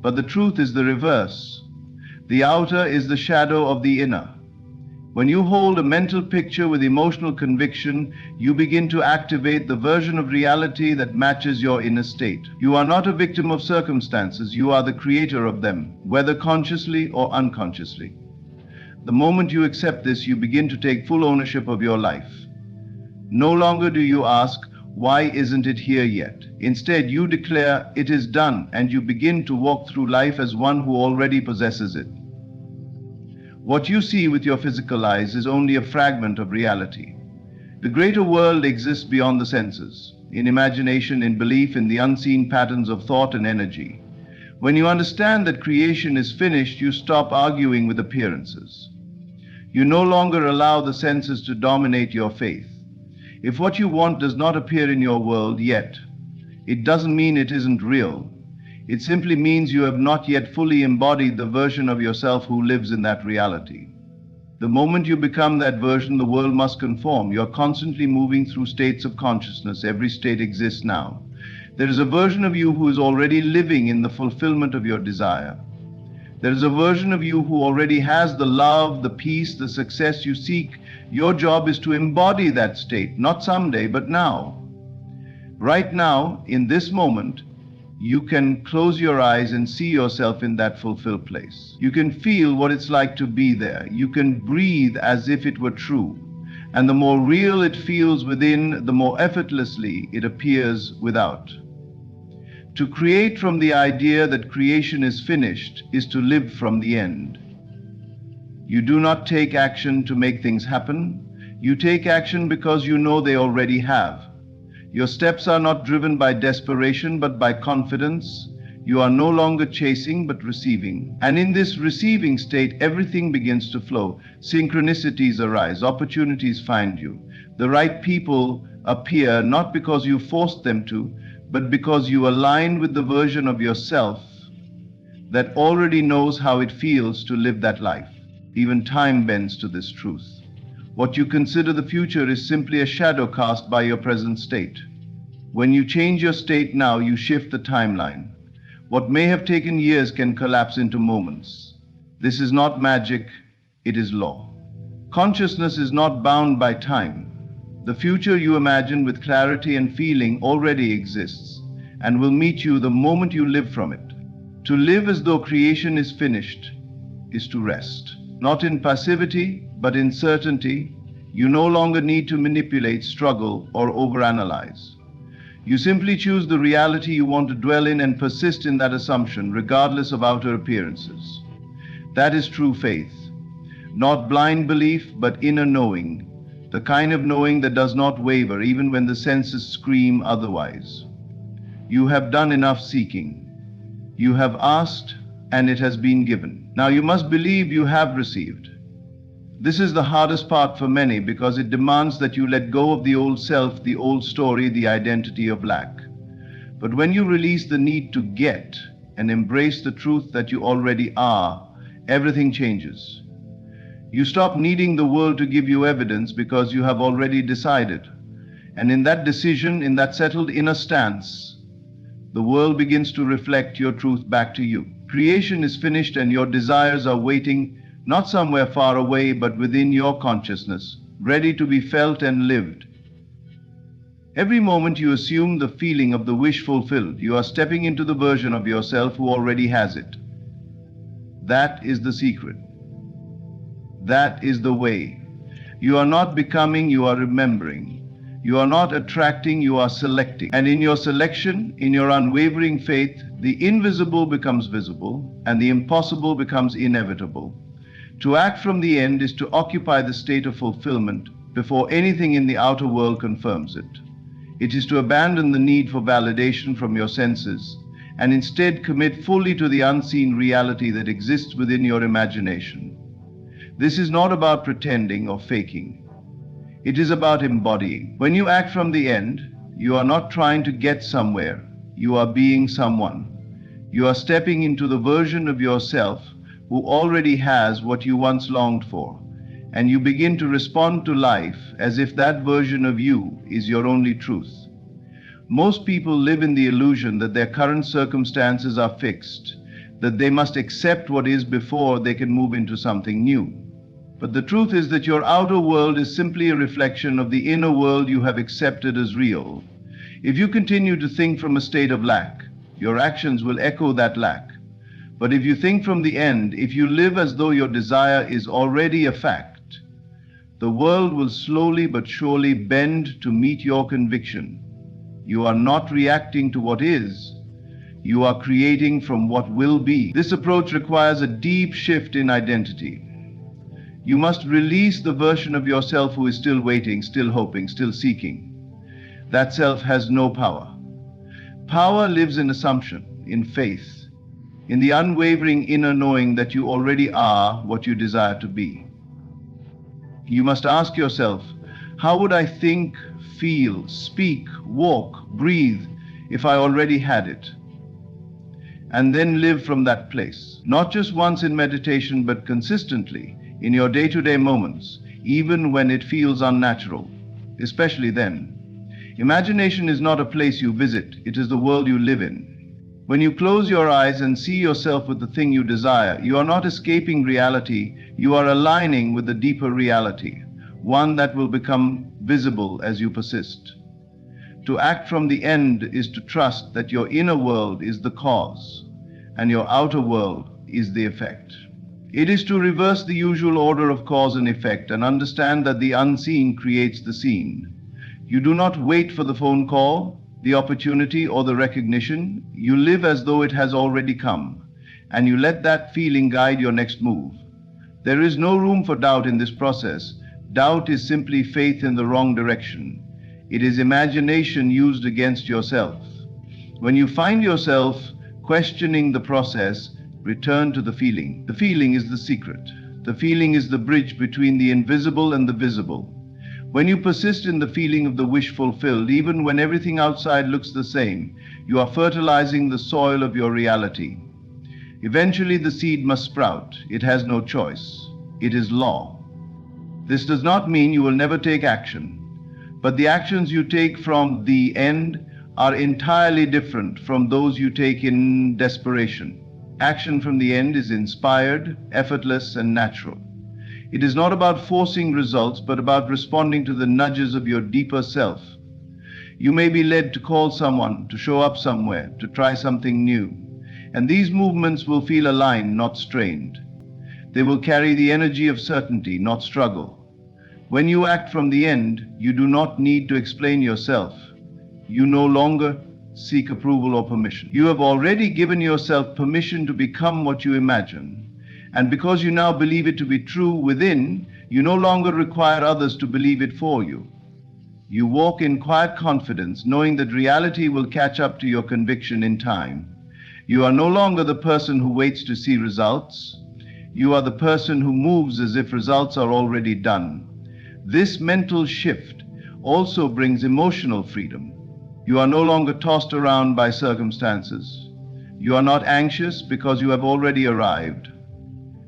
S1: But the truth is the reverse. The outer is the shadow of the inner. When you hold a mental picture with emotional conviction, you begin to activate the version of reality that matches your inner state. You are not a victim of circumstances, you are the creator of them, whether consciously or unconsciously. The moment you accept this, you begin to take full ownership of your life. No longer do you ask, why isn't it here yet? Instead, you declare, it is done, and you begin to walk through life as one who already possesses it. What you see with your physical eyes is only a fragment of reality. The greater world exists beyond the senses, in imagination, in belief, in the unseen patterns of thought and energy. When you understand that creation is finished, you stop arguing with appearances. You no longer allow the senses to dominate your faith. If what you want does not appear in your world yet, it doesn't mean it isn't real. It simply means you have not yet fully embodied the version of yourself who lives in that reality. The moment you become that version, the world must conform. You're constantly moving through states of consciousness. Every state exists now. There is a version of you who is already living in the fulfillment of your desire. There is a version of you who already has the love, the peace, the success you seek. Your job is to embody that state, not someday, but now. Right now, in this moment, you can close your eyes and see yourself in that fulfilled place. You can feel what it's like to be there. You can breathe as if it were true. And the more real it feels within, the more effortlessly it appears without. To create from the idea that creation is finished is to live from the end. You do not take action to make things happen. You take action because you know they already have. Your steps are not driven by desperation, but by confidence. You are no longer chasing, but receiving. And in this receiving state, everything begins to flow. Synchronicities arise, opportunities find you. The right people appear not because you forced them to, but because you align with the version of yourself that already knows how it feels to live that life. Even time bends to this truth. What you consider the future is simply a shadow cast by your present state. When you change your state now, you shift the timeline. What may have taken years can collapse into moments. This is not magic, it is law. Consciousness is not bound by time. The future you imagine with clarity and feeling already exists and will meet you the moment you live from it. To live as though creation is finished is to rest. Not in passivity, but in certainty. You no longer need to manipulate, struggle, or overanalyze. You simply choose the reality you want to dwell in and persist in that assumption, regardless of outer appearances. That is true faith. Not blind belief, but inner knowing. The kind of knowing that does not waver, even when the senses scream otherwise. You have done enough seeking. You have asked, and it has been given. Now you must believe you have received. This is the hardest part for many because it demands that you let go of the old self, the old story, the identity of lack. But when you release the need to get and embrace the truth that you already are, everything changes. You stop needing the world to give you evidence because you have already decided. And in that decision, in that settled inner stance, the world begins to reflect your truth back to you. Creation is finished and your desires are waiting, not somewhere far away, but within your consciousness, ready to be felt and lived. Every moment you assume the feeling of the wish fulfilled, you are stepping into the version of yourself who already has it. That is the secret. That is the way. You are not becoming, you are remembering. You are not attracting, you are selecting. And in your selection, in your unwavering faith, the invisible becomes visible and the impossible becomes inevitable. To act from the end is to occupy the state of fulfillment before anything in the outer world confirms it. It is to abandon the need for validation from your senses and instead commit fully to the unseen reality that exists within your imagination. This is not about pretending or faking. It is about embodying. When you act from the end, you are not trying to get somewhere. You are being someone. You are stepping into the version of yourself who already has what you once longed for, and you begin to respond to life as if that version of you is your only truth. Most people live in the illusion that their current circumstances are fixed, that they must accept what is before they can move into something new. But the truth is that your outer world is simply a reflection of the inner world you have accepted as real. If you continue to think from a state of lack, your actions will echo that lack. But if you think from the end, if you live as though your desire is already a fact, the world will slowly but surely bend to meet your conviction. You are not reacting to what is, you are creating from what will be. This approach requires a deep shift in identity. You must release the version of yourself who is still waiting, still hoping, still seeking. That self has no power. Power lives in assumption, in faith, in the unwavering inner knowing that you already are what you desire to be. You must ask yourself, how would I think, feel, speak, walk, breathe if I already had it? And then live from that place, not just once in meditation, but consistently, in your day-to-day moments, even when it feels unnatural, especially then. Imagination is not a place you visit, it is the world you live in. When you close your eyes and see yourself with the thing you desire, you are not escaping reality, you are aligning with the deeper reality, one that will become visible as you persist. To act from the end is to trust that your inner world is the cause, and your outer world is the effect. It is to reverse the usual order of cause and effect and understand that the unseen creates the seen. You do not wait for the phone call, the opportunity, or the recognition. You live as though it has already come, and you let that feeling guide your next move. There is no room for doubt in this process. Doubt is simply faith in the wrong direction. It is imagination used against yourself. When you find yourself questioning the process, return to the feeling. The feeling is the secret. The feeling is the bridge between the invisible and the visible. When you persist in the feeling of the wish fulfilled, even when everything outside looks the same, You are fertilizing the soil of your reality. Eventually, the seed must sprout. It has no choice. It is law. This does not mean you will never take action, but the actions you take from the end are entirely different from those you take in desperation. Action from the end is inspired, effortless, and natural. It is not about forcing results, but about responding to the nudges of your deeper self. You may be led to call someone, to show up somewhere, to try something new. And these movements will feel aligned, not strained. They will carry the energy of certainty, not struggle. When you act from the end, you do not need to explain yourself. You no longer seek approval or permission. You have already given yourself permission to become what you imagine. And because you now believe it to be true within, you no longer require others to believe it for you. You walk in quiet confidence, knowing that reality will catch up to your conviction in time. You are no longer the person who waits to see results. You are the person who moves as if results are already done. This mental shift also brings emotional freedom. You are no longer tossed around by circumstances. You are not anxious because you have already arrived.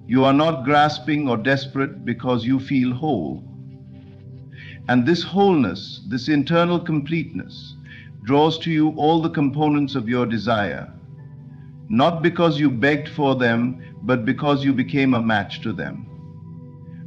S1: You are not grasping or desperate because you feel whole. And this wholeness, this internal completeness, draws to you all the components of your desire. Not because you begged for them, but because you became a match to them.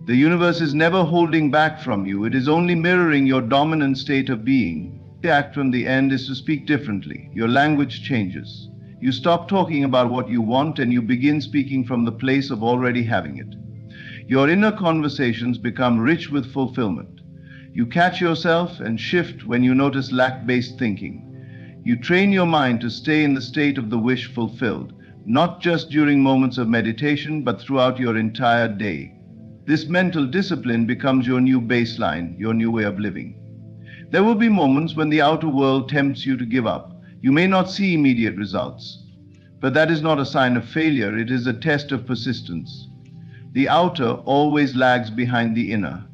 S1: The universe is never holding back from you. It is only mirroring your dominant state of being. To act from the end is to speak differently. Your language changes. You stop talking about what you want and you begin speaking from the place of already having it. Your inner conversations become rich with fulfillment. You catch yourself and shift when you notice lack-based thinking. You train your mind to stay in the state of the wish fulfilled, not just during moments of meditation, but throughout your entire day. This mental discipline becomes your new baseline, your new way of living. There will be moments when the outer world tempts you to give up. You may not see immediate results, but that is not a sign of failure. It is a test of persistence. The outer always lags behind the inner.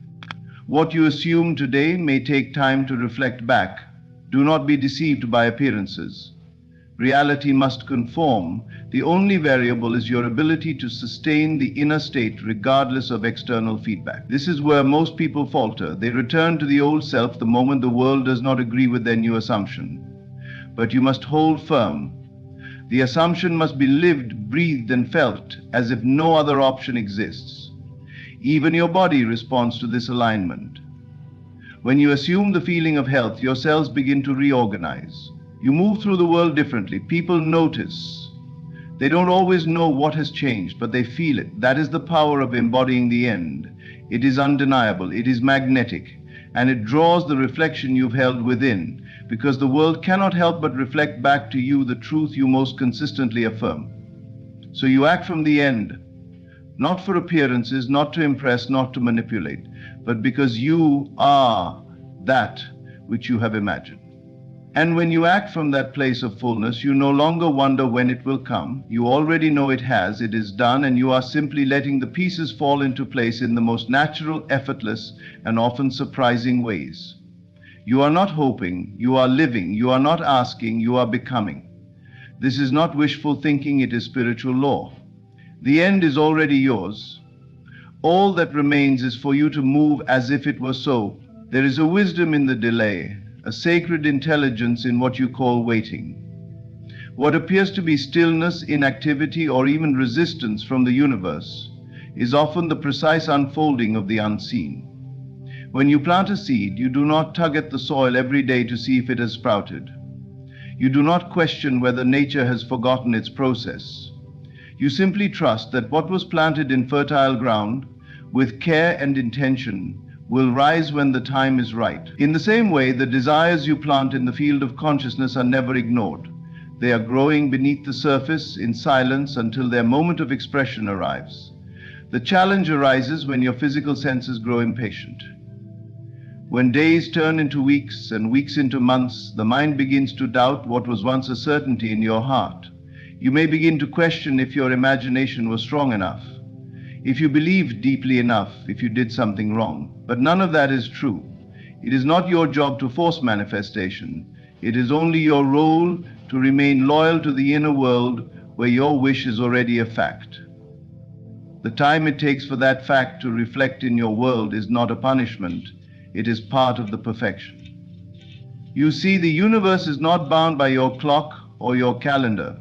S1: What you assume today may take time to reflect back. Do not be deceived by appearances. Reality must conform. The only variable is your ability to sustain the inner state regardless of external feedback. This is where most people falter. They return to the old self the moment the world does not agree with their new assumption. But you must hold firm. The assumption must be lived, breathed, and felt as if no other option exists. Even your body responds to this alignment. When you assume the feeling of health, your cells begin to reorganize. You move through the world differently. People notice. They don't always know what has changed, but they feel it. That is the power of embodying the end. It is undeniable, it is magnetic, and it draws the reflection you've held within, because the world cannot help but reflect back to you the truth you most consistently affirm. So you act from the end, not for appearances, not to impress, not to manipulate, but because you are that which you have imagined. And when you act from that place of fullness, you no longer wonder when it will come. You already know it has, it is done, and you are simply letting the pieces fall into place in the most natural, effortless, and often surprising ways. You are not hoping, you are living. You are not asking, you are becoming. This is not wishful thinking, it is spiritual law. The end is already yours. All that remains is for you to move as if it were so. There is a wisdom in the delay, a sacred intelligence in what you call waiting. What appears to be stillness, inactivity, or even resistance from the universe is often the precise unfolding of the unseen. When you plant a seed, you do not tug at the soil every day to see if it has sprouted. You do not question whether nature has forgotten its process. You simply trust that what was planted in fertile ground, with care and intention, will rise when the time is right. In the same way, the desires you plant in the field of consciousness are never ignored. They are growing beneath the surface in silence until their moment of expression arrives. The challenge arises when your physical senses grow impatient. When days turn into weeks and weeks into months, the mind begins to doubt what was once a certainty in your heart. You may begin to question if your imagination was strong enough, if you believed deeply enough, if you did something wrong. But none of that is true. It is not your job to force manifestation. It is only your role to remain loyal to the inner world where your wish is already a fact. The time it takes for that fact to reflect in your world is not a punishment, it is part of the perfection. You see, the universe is not bound by your clock or your calendar.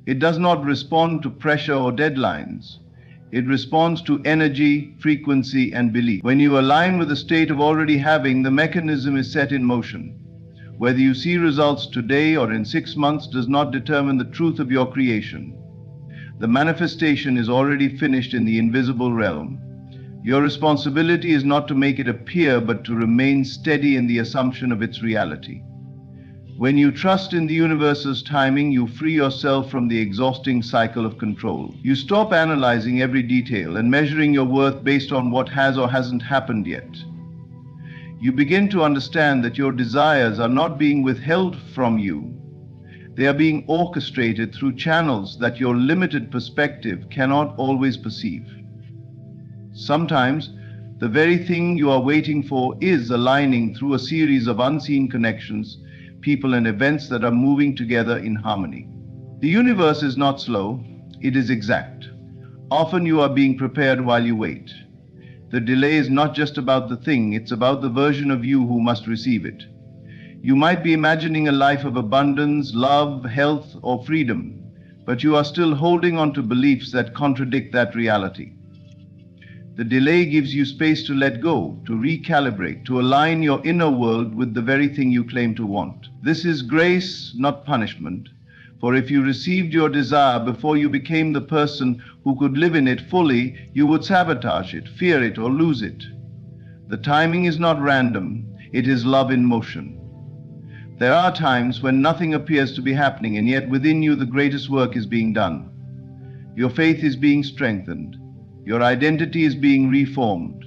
S1: It does not respond to pressure or deadlines. It responds to energy, frequency, and belief. When you align with a state of already having, the mechanism is set in motion. Whether you see results today or in 6 months does not determine the truth of your creation. The manifestation is already finished in the invisible realm. Your responsibility is not to make it appear, but to remain steady in the assumption of its reality. When you trust in the universe's timing, you free yourself from the exhausting cycle of control. You stop analyzing every detail and measuring your worth based on what has or hasn't happened yet. You begin to understand that your desires are not being withheld from you. They are being orchestrated through channels that your limited perspective cannot always perceive. Sometimes, the very thing you are waiting for is aligning through a series of unseen connections, people and events that are moving together in harmony. The universe is not slow, it is exact. Often you are being prepared while you wait. The delay is not just about the thing, it's about the version of you who must receive it. You might be imagining a life of abundance, love, health, or freedom, but you are still holding on to beliefs that contradict that reality. The delay gives you space to let go, to recalibrate, to align your inner world with the very thing you claim to want. This is grace, not punishment. For if you received your desire before you became the person who could live in it fully, you would sabotage it, fear it, or lose it. The timing is not random, it is love in motion. There are times when nothing appears to be happening, and yet within you the greatest work is being done. Your faith is being strengthened. Your identity is being reformed.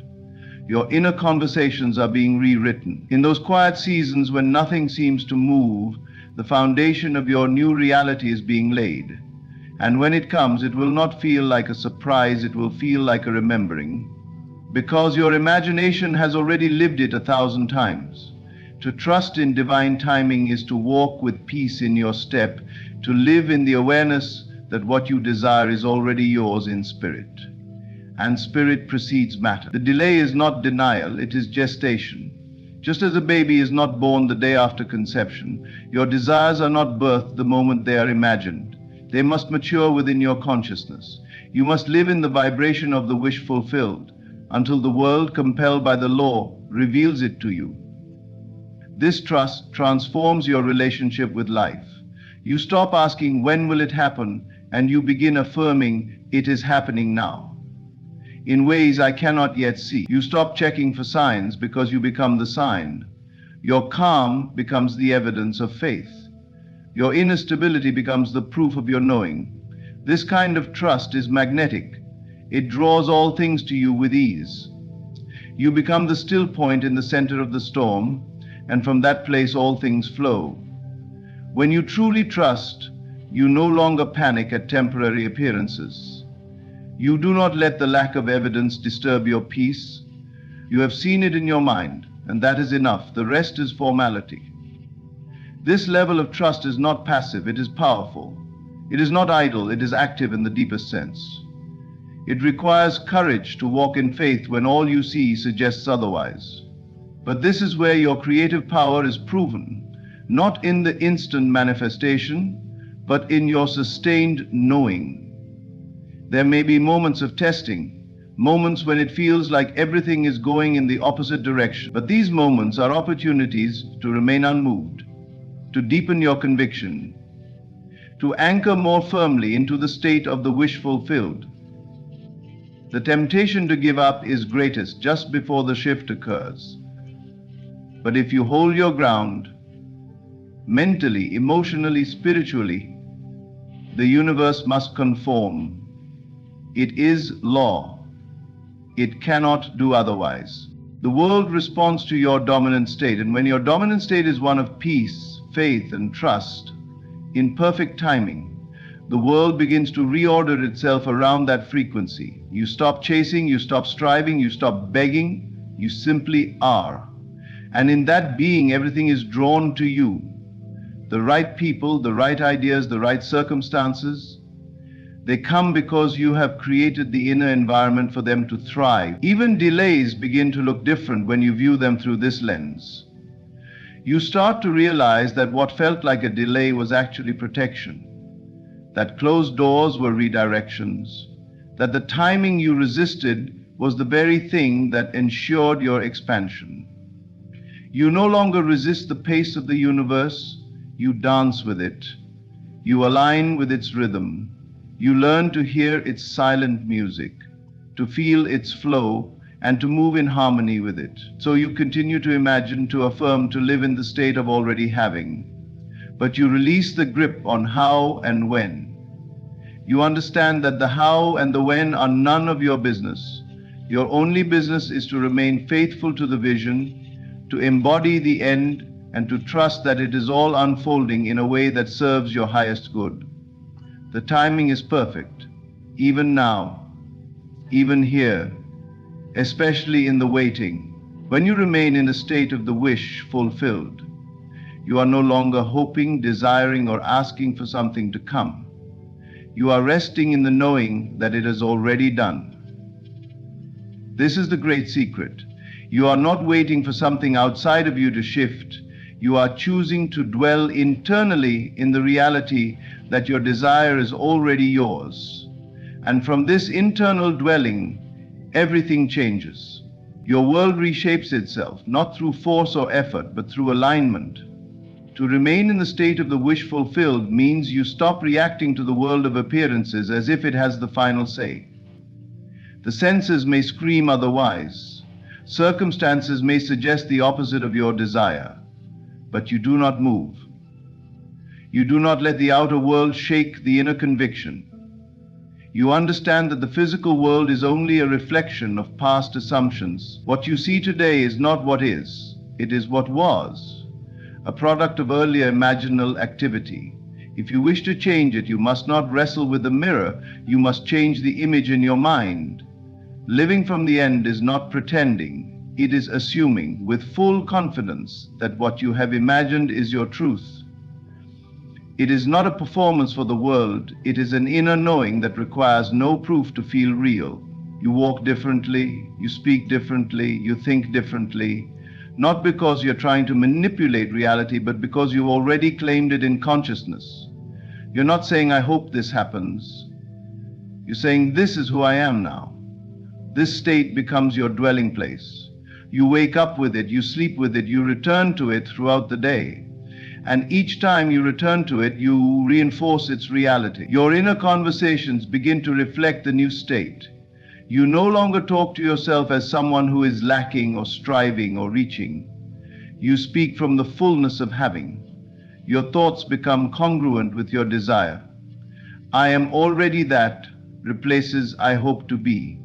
S1: Your inner conversations are being rewritten. In those quiet seasons when nothing seems to move, the foundation of your new reality is being laid. And when it comes, it will not feel like a surprise, it will feel like a remembering. Because your imagination has already lived it 1,000 times. To trust in divine timing is to walk with peace in your step, to live in the awareness that what you desire is already yours in spirit. And spirit precedes matter. The delay is not denial, it is gestation. Just as a baby is not born the day after conception, your desires are not birthed the moment they are imagined. They must mature within your consciousness. You must live in the vibration of the wish fulfilled, until the world, compelled by the law, reveals it to you. This trust transforms your relationship with life. You stop asking, when will it happen? And you begin affirming, it is happening now. In ways I cannot yet see. You stop checking for signs because you become the sign. Your calm becomes the evidence of faith. Your inner stability becomes the proof of your knowing. This kind of trust is magnetic. It draws all things to you with ease. You become the still point in the center of the storm, and from that place all things flow. When you truly trust, you no longer panic at temporary appearances. You do not let the lack of evidence disturb your peace. You have seen it in your mind, and that is enough. The rest is formality. This level of trust is not passive, it is powerful. It is not idle, it is active in the deepest sense. It requires courage to walk in faith when all you see suggests otherwise. But this is where your creative power is proven, not in the instant manifestation, but in your sustained knowing. There may be moments of testing, moments when it feels like everything is going in the opposite direction. But these moments are opportunities to remain unmoved, to deepen your conviction, to anchor more firmly into the state of the wish fulfilled. The temptation to give up is greatest just before the shift occurs. But if you hold your ground, mentally, emotionally, spiritually, the universe must conform. It is law. It cannot do otherwise. The world responds to your dominant state, and when your dominant state is one of peace, faith, and trust, in perfect timing, the world begins to reorder itself around that frequency. You stop chasing, you stop striving, you stop begging, you simply are. And in that being, everything is drawn to you. the right people, the right ideas, the right circumstances. They come because you have created the inner environment for them to thrive. Even delays begin to look different when you view them through this lens. You start to realize that what felt like a delay was actually protection, that closed doors were redirections, that the timing you resisted was the very thing that ensured your expansion. You no longer resist the pace of the universe, you dance with it. You align with its rhythm. You learn to hear its silent music, to feel its flow, and to move in harmony with it. So you continue to imagine, to affirm, to live in the state of already having. But you release the grip on how and when. You understand that the how and the when are none of your business. Your only business is to remain faithful to the vision, to embody the end, and to trust that it is all unfolding in a way that serves your highest good. The timing is perfect, even now, even here, especially in the waiting. When you remain in a state of the wish fulfilled, you are no longer hoping, desiring, or asking for something to come. You are resting in the knowing that it is already done. This is the great secret. You are not waiting for something outside of you to shift. You are choosing to dwell internally in the reality that your desire is already yours. And from this internal dwelling, everything changes. Your world reshapes itself, not through force or effort, but through alignment. To remain in the state of the wish fulfilled means you stop reacting to the world of appearances as if it has the final say. The senses may scream otherwise. Circumstances may suggest the opposite of your desire, but you do not move. You do not let the outer world shake the inner conviction. You understand that the physical world is only a reflection of past assumptions. What you see today is not what is, it is what was, a product of earlier imaginal activity. If you wish to change it, you must not wrestle with the mirror, you must change the image in your mind. Living from the end is not pretending, it is assuming with full confidence that what you have imagined is your truth. It is not a performance for the world, it is an inner knowing that requires no proof to feel real. You walk differently, you speak differently, you think differently, not because you're trying to manipulate reality, but because you've already claimed it in consciousness. You're not saying, I hope this happens. You're saying, this is who I am now. This state becomes your dwelling place. You wake up with it, you sleep with it, you return to it throughout the day. And each time you return to it, you reinforce its reality. Your inner conversations begin to reflect the new state. You no longer talk to yourself as someone who is lacking or striving or reaching. You speak from the fullness of having. Your thoughts become congruent with your desire. I am already that replaces I hope to be.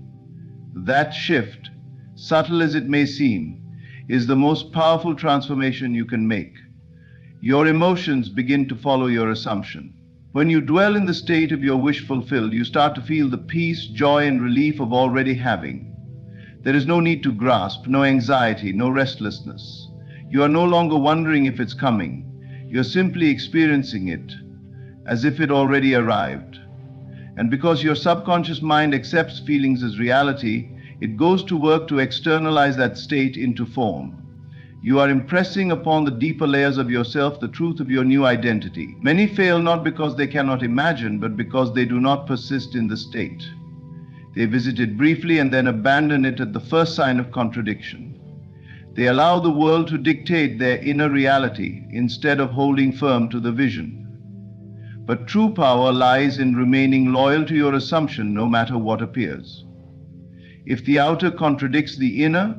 S1: That shift, subtle as it may seem, is the most powerful transformation you can make. Your emotions begin to follow your assumption. When you dwell in the state of your wish fulfilled, you start to feel the peace, joy, and relief of already having. There is no need to grasp, no anxiety, no restlessness. You are no longer wondering if it's coming. You're simply experiencing it as if it already arrived. And because your subconscious mind accepts feelings as reality, it goes to work to externalize that state into form. You are impressing upon the deeper layers of yourself the truth of your new identity. Many fail not because they cannot imagine, but because they do not persist in the state. They visit it briefly and then abandon it at the first sign of contradiction. They allow the world to dictate their inner reality instead of holding firm to the vision. But true power lies in remaining loyal to your assumption no matter what appears. If the outer contradicts the inner,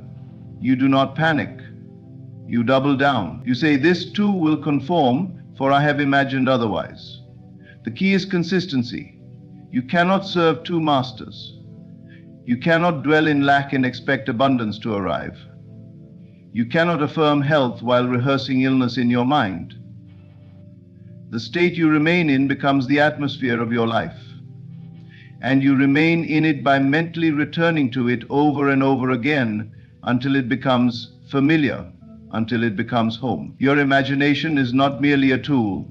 S1: you do not panic. You double down. You say, this too will conform, for I have imagined otherwise. The key is consistency. You cannot serve two masters. You cannot dwell in lack and expect abundance to arrive. You cannot affirm health while rehearsing illness in your mind. The state you remain in becomes the atmosphere of your life. And you remain in it by mentally returning to it over and over again until it becomes familiar, until it becomes home. Your imagination is not merely a tool,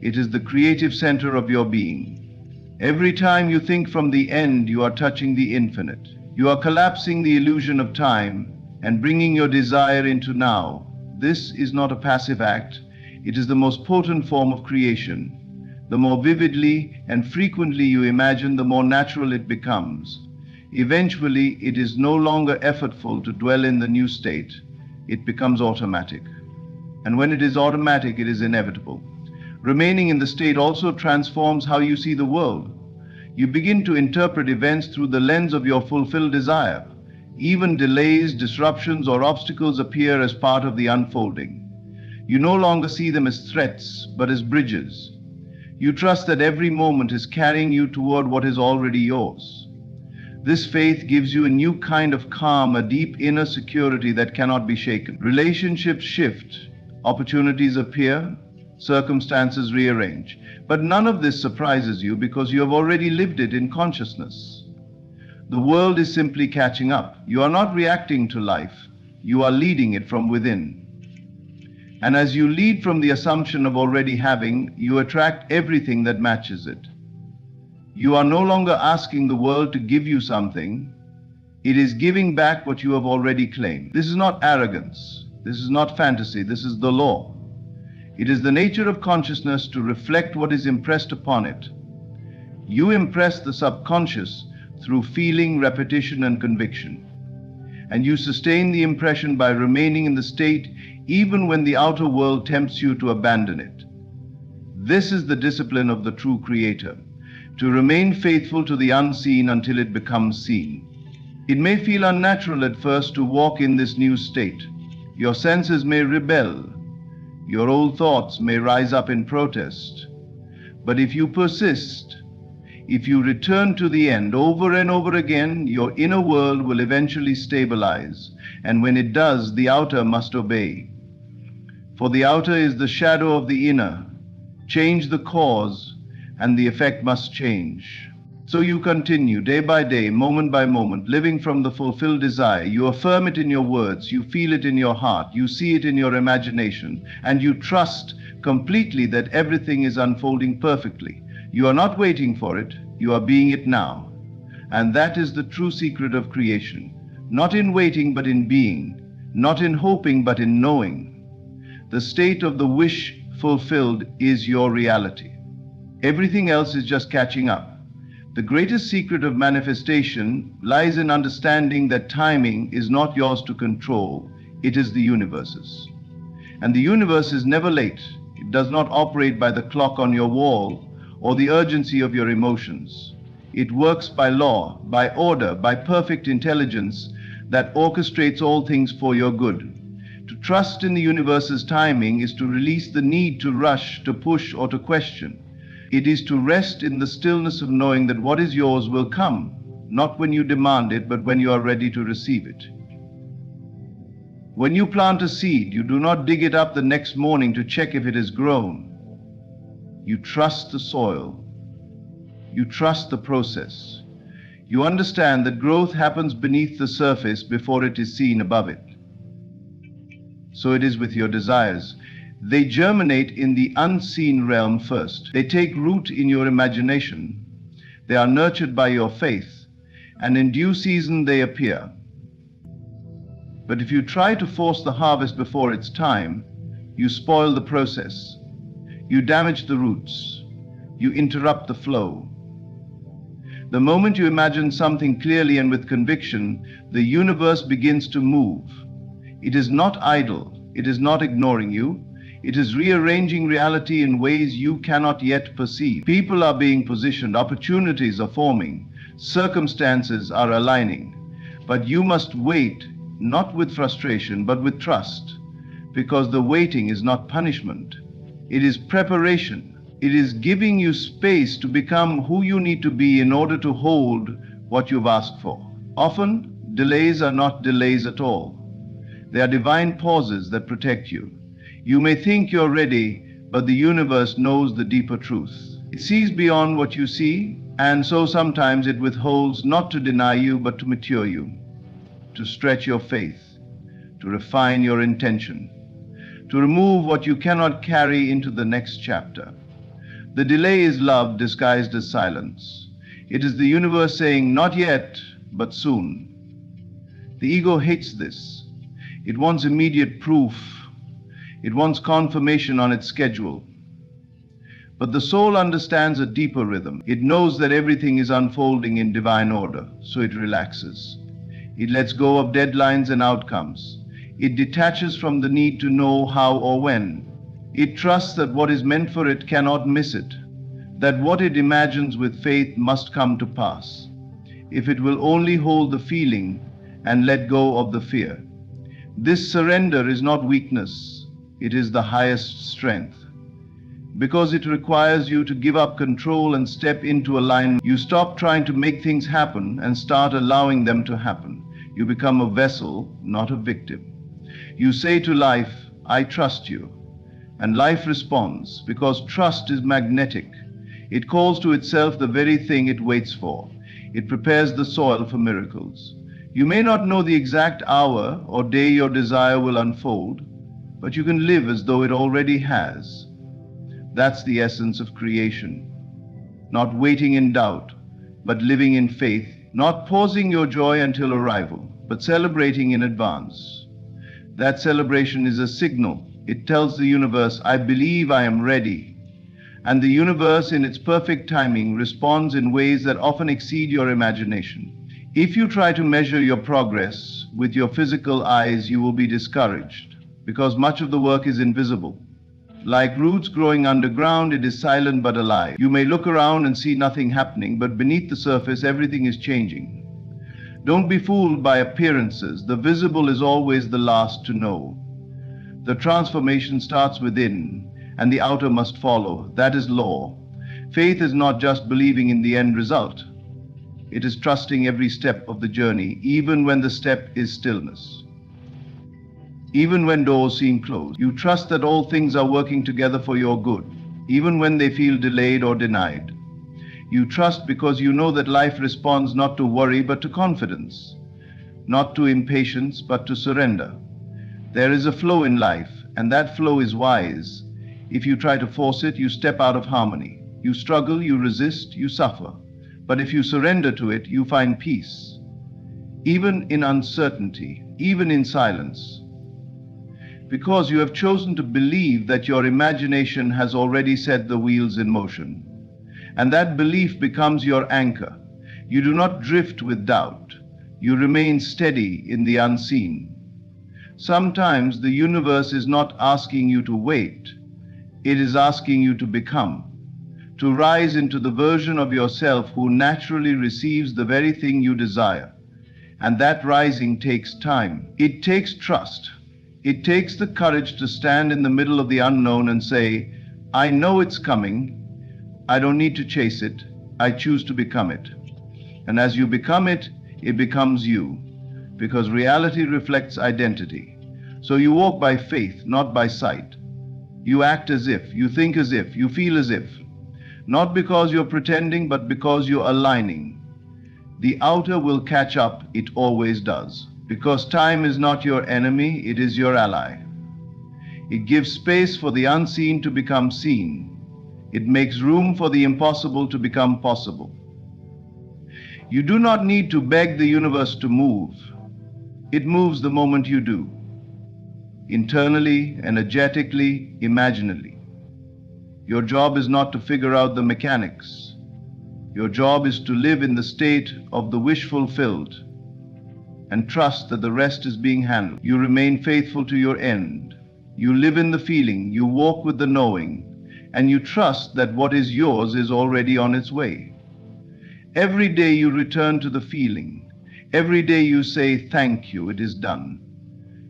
S1: it is the creative center of your being. Every time you think from the end, you are touching the infinite. You are collapsing the illusion of time and bringing your desire into now. This is not a passive act, it is the most potent form of creation. The more vividly and frequently you imagine, the more natural it becomes. Eventually, it is no longer effortful to dwell in the new state. It becomes automatic. And when it is automatic, it is inevitable. Remaining in the state also transforms how you see the world. You begin to interpret events through the lens of your fulfilled desire. Even delays, disruptions, or obstacles appear as part of the unfolding. You no longer see them as threats, but as bridges. You trust that every moment is carrying you toward what is already yours. This faith gives you a new kind of calm, a deep inner security that cannot be shaken. Relationships shift, opportunities appear, circumstances rearrange. But none of this surprises you because you have already lived it in consciousness. The world is simply catching up. You are not reacting to life, you are leading it from within. And as you lead from the assumption of already having, you attract everything that matches it. You are no longer asking the world to give you something, it is giving back what you have already claimed. This is not arrogance, this is not fantasy, this is the law. It is the nature of consciousness to reflect what is impressed upon it. You impress the subconscious through feeling, repetition, and conviction. And you sustain the impression by remaining in the state even when the outer world tempts you to abandon it. This is the discipline of the true creator, to remain faithful to the unseen until it becomes seen. It may feel unnatural at first to walk in this new state. Your senses may rebel. Your old thoughts may rise up in protest. But if you persist, if you return to the end over and over again, your inner world will eventually stabilize. And when it does, the outer must obey. For the outer is the shadow of the inner. Change the cause, and the effect must change. So you continue day by day, moment by moment, living from the fulfilled desire. You affirm it in your words, you feel it in your heart, you see it in your imagination, and you trust completely that everything is unfolding perfectly. You are not waiting for it, you are being it now. And that is the true secret of creation. Not in waiting, but in being. Not in hoping, but in knowing. The state of the wish fulfilled is your reality. Everything else is just catching up. The greatest secret of manifestation lies in understanding that timing is not yours to control, it is the universe's. And the universe is never late. It does not operate by the clock on your wall or the urgency of your emotions. It works by law, by order, by perfect intelligence that orchestrates all things for your good. To trust in the universe's timing is to release the need to rush, to push, or to question. It is to rest in the stillness of knowing that what is yours will come, not when you demand it, but when you are ready to receive it. When you plant a seed, you do not dig it up the next morning to check if it has grown. You trust the soil. You trust the process. You understand that growth happens beneath the surface before it is seen above it. So it is with your desires. They germinate in the unseen realm first. They take root in your imagination. They are nurtured by your faith, and in due season they appear. But if you try to force the harvest before its time, you spoil the process. You damage the roots. You interrupt the flow. The moment you imagine something clearly and with conviction, the universe begins to move. It is not idle. It is not ignoring you. It is rearranging reality in ways you cannot yet perceive. People are being positioned, opportunities are forming, circumstances are aligning. But you must wait, not with frustration, but with trust, because the waiting is not punishment. It is preparation. It is giving you space to become who you need to be in order to hold what you've asked for. Often, delays are not delays at all. They are divine pauses that protect you. You may think you're ready, but the universe knows the deeper truth. It sees beyond what you see, and so sometimes it withholds not to deny you, but to mature you, to stretch your faith, to refine your intention. to remove what you cannot carry into the next chapter. The delay is love disguised as silence. It is the universe saying, not yet, but soon. The ego hates this. It wants immediate proof. It wants confirmation on its schedule. But the soul understands a deeper rhythm. It knows that everything is unfolding in divine order, so it relaxes. It lets go of deadlines and outcomes. It detaches from the need to know how or when. It trusts that what is meant for it cannot miss it, that what it imagines with faith must come to pass, if it will only hold the feeling and let go of the fear. This surrender is not weakness, it is the highest strength. Because it requires you to give up control and step into alignment. You stop trying to make things happen and start allowing them to happen. You become a vessel, not a victim. You say to life, I trust you. And life responds, because trust is magnetic. It calls to itself the very thing it waits for. It prepares the soil for miracles. You may not know the exact hour or day your desire will unfold, but you can live as though it already has. That's the essence of creation. Not waiting in doubt, but living in faith. Not pausing your joy until arrival, but celebrating in advance. That celebration is a signal. It tells the universe, I believe I am ready. And the universe, in its perfect timing, responds in ways that often exceed your imagination. If you try to measure your progress with your physical eyes, you will be discouraged, because much of the work is invisible. Like roots growing underground, it is silent but alive. You may look around and see nothing happening, but beneath the surface, everything is changing. Don't be fooled by appearances. The visible is always the last to know. The transformation starts within, and the outer must follow. That is law. Faith is not just believing in the end result. It is trusting every step of the journey, even when the step is stillness. Even when doors seem closed, you trust that all things are working together for your good, even when they feel delayed or denied. You trust because you know that life responds not to worry but to confidence, not to impatience but to surrender. There is a flow in life, and that flow is wise. If you try to force it, you step out of harmony. You struggle, you resist, you suffer. But if you surrender to it, you find peace. Even in uncertainty, even in silence. Because you have chosen to believe that your imagination has already set the wheels in motion. And that belief becomes your anchor. You do not drift with doubt. You remain steady in the unseen. Sometimes the universe is not asking you to wait. It is asking you to become, to rise into the version of yourself who naturally receives the very thing you desire. And that rising takes time. It takes trust. It takes the courage to stand in the middle of the unknown and say, I know it's coming. I don't need to chase it. I choose to become it. And as you become it, it becomes you, because reality reflects identity. So you walk by faith, not by sight. You act as if, you think as if, you feel as if. Not because you're pretending, but because you're aligning. The outer will catch up, it always does. Because time is not your enemy, it is your ally. It gives space for the unseen to become seen. It makes room for the impossible to become possible. You do not need to beg the universe to move. It moves the moment you do. Internally, energetically, imaginally. Your job is not to figure out the mechanics. Your job is to live in the state of the wish fulfilled and trust that the rest is being handled. You remain faithful to your end. You live in the feeling, you walk with the knowing, and you trust that what is yours is already on its way. Every day you return to the feeling. Every day you say, thank you, it is done.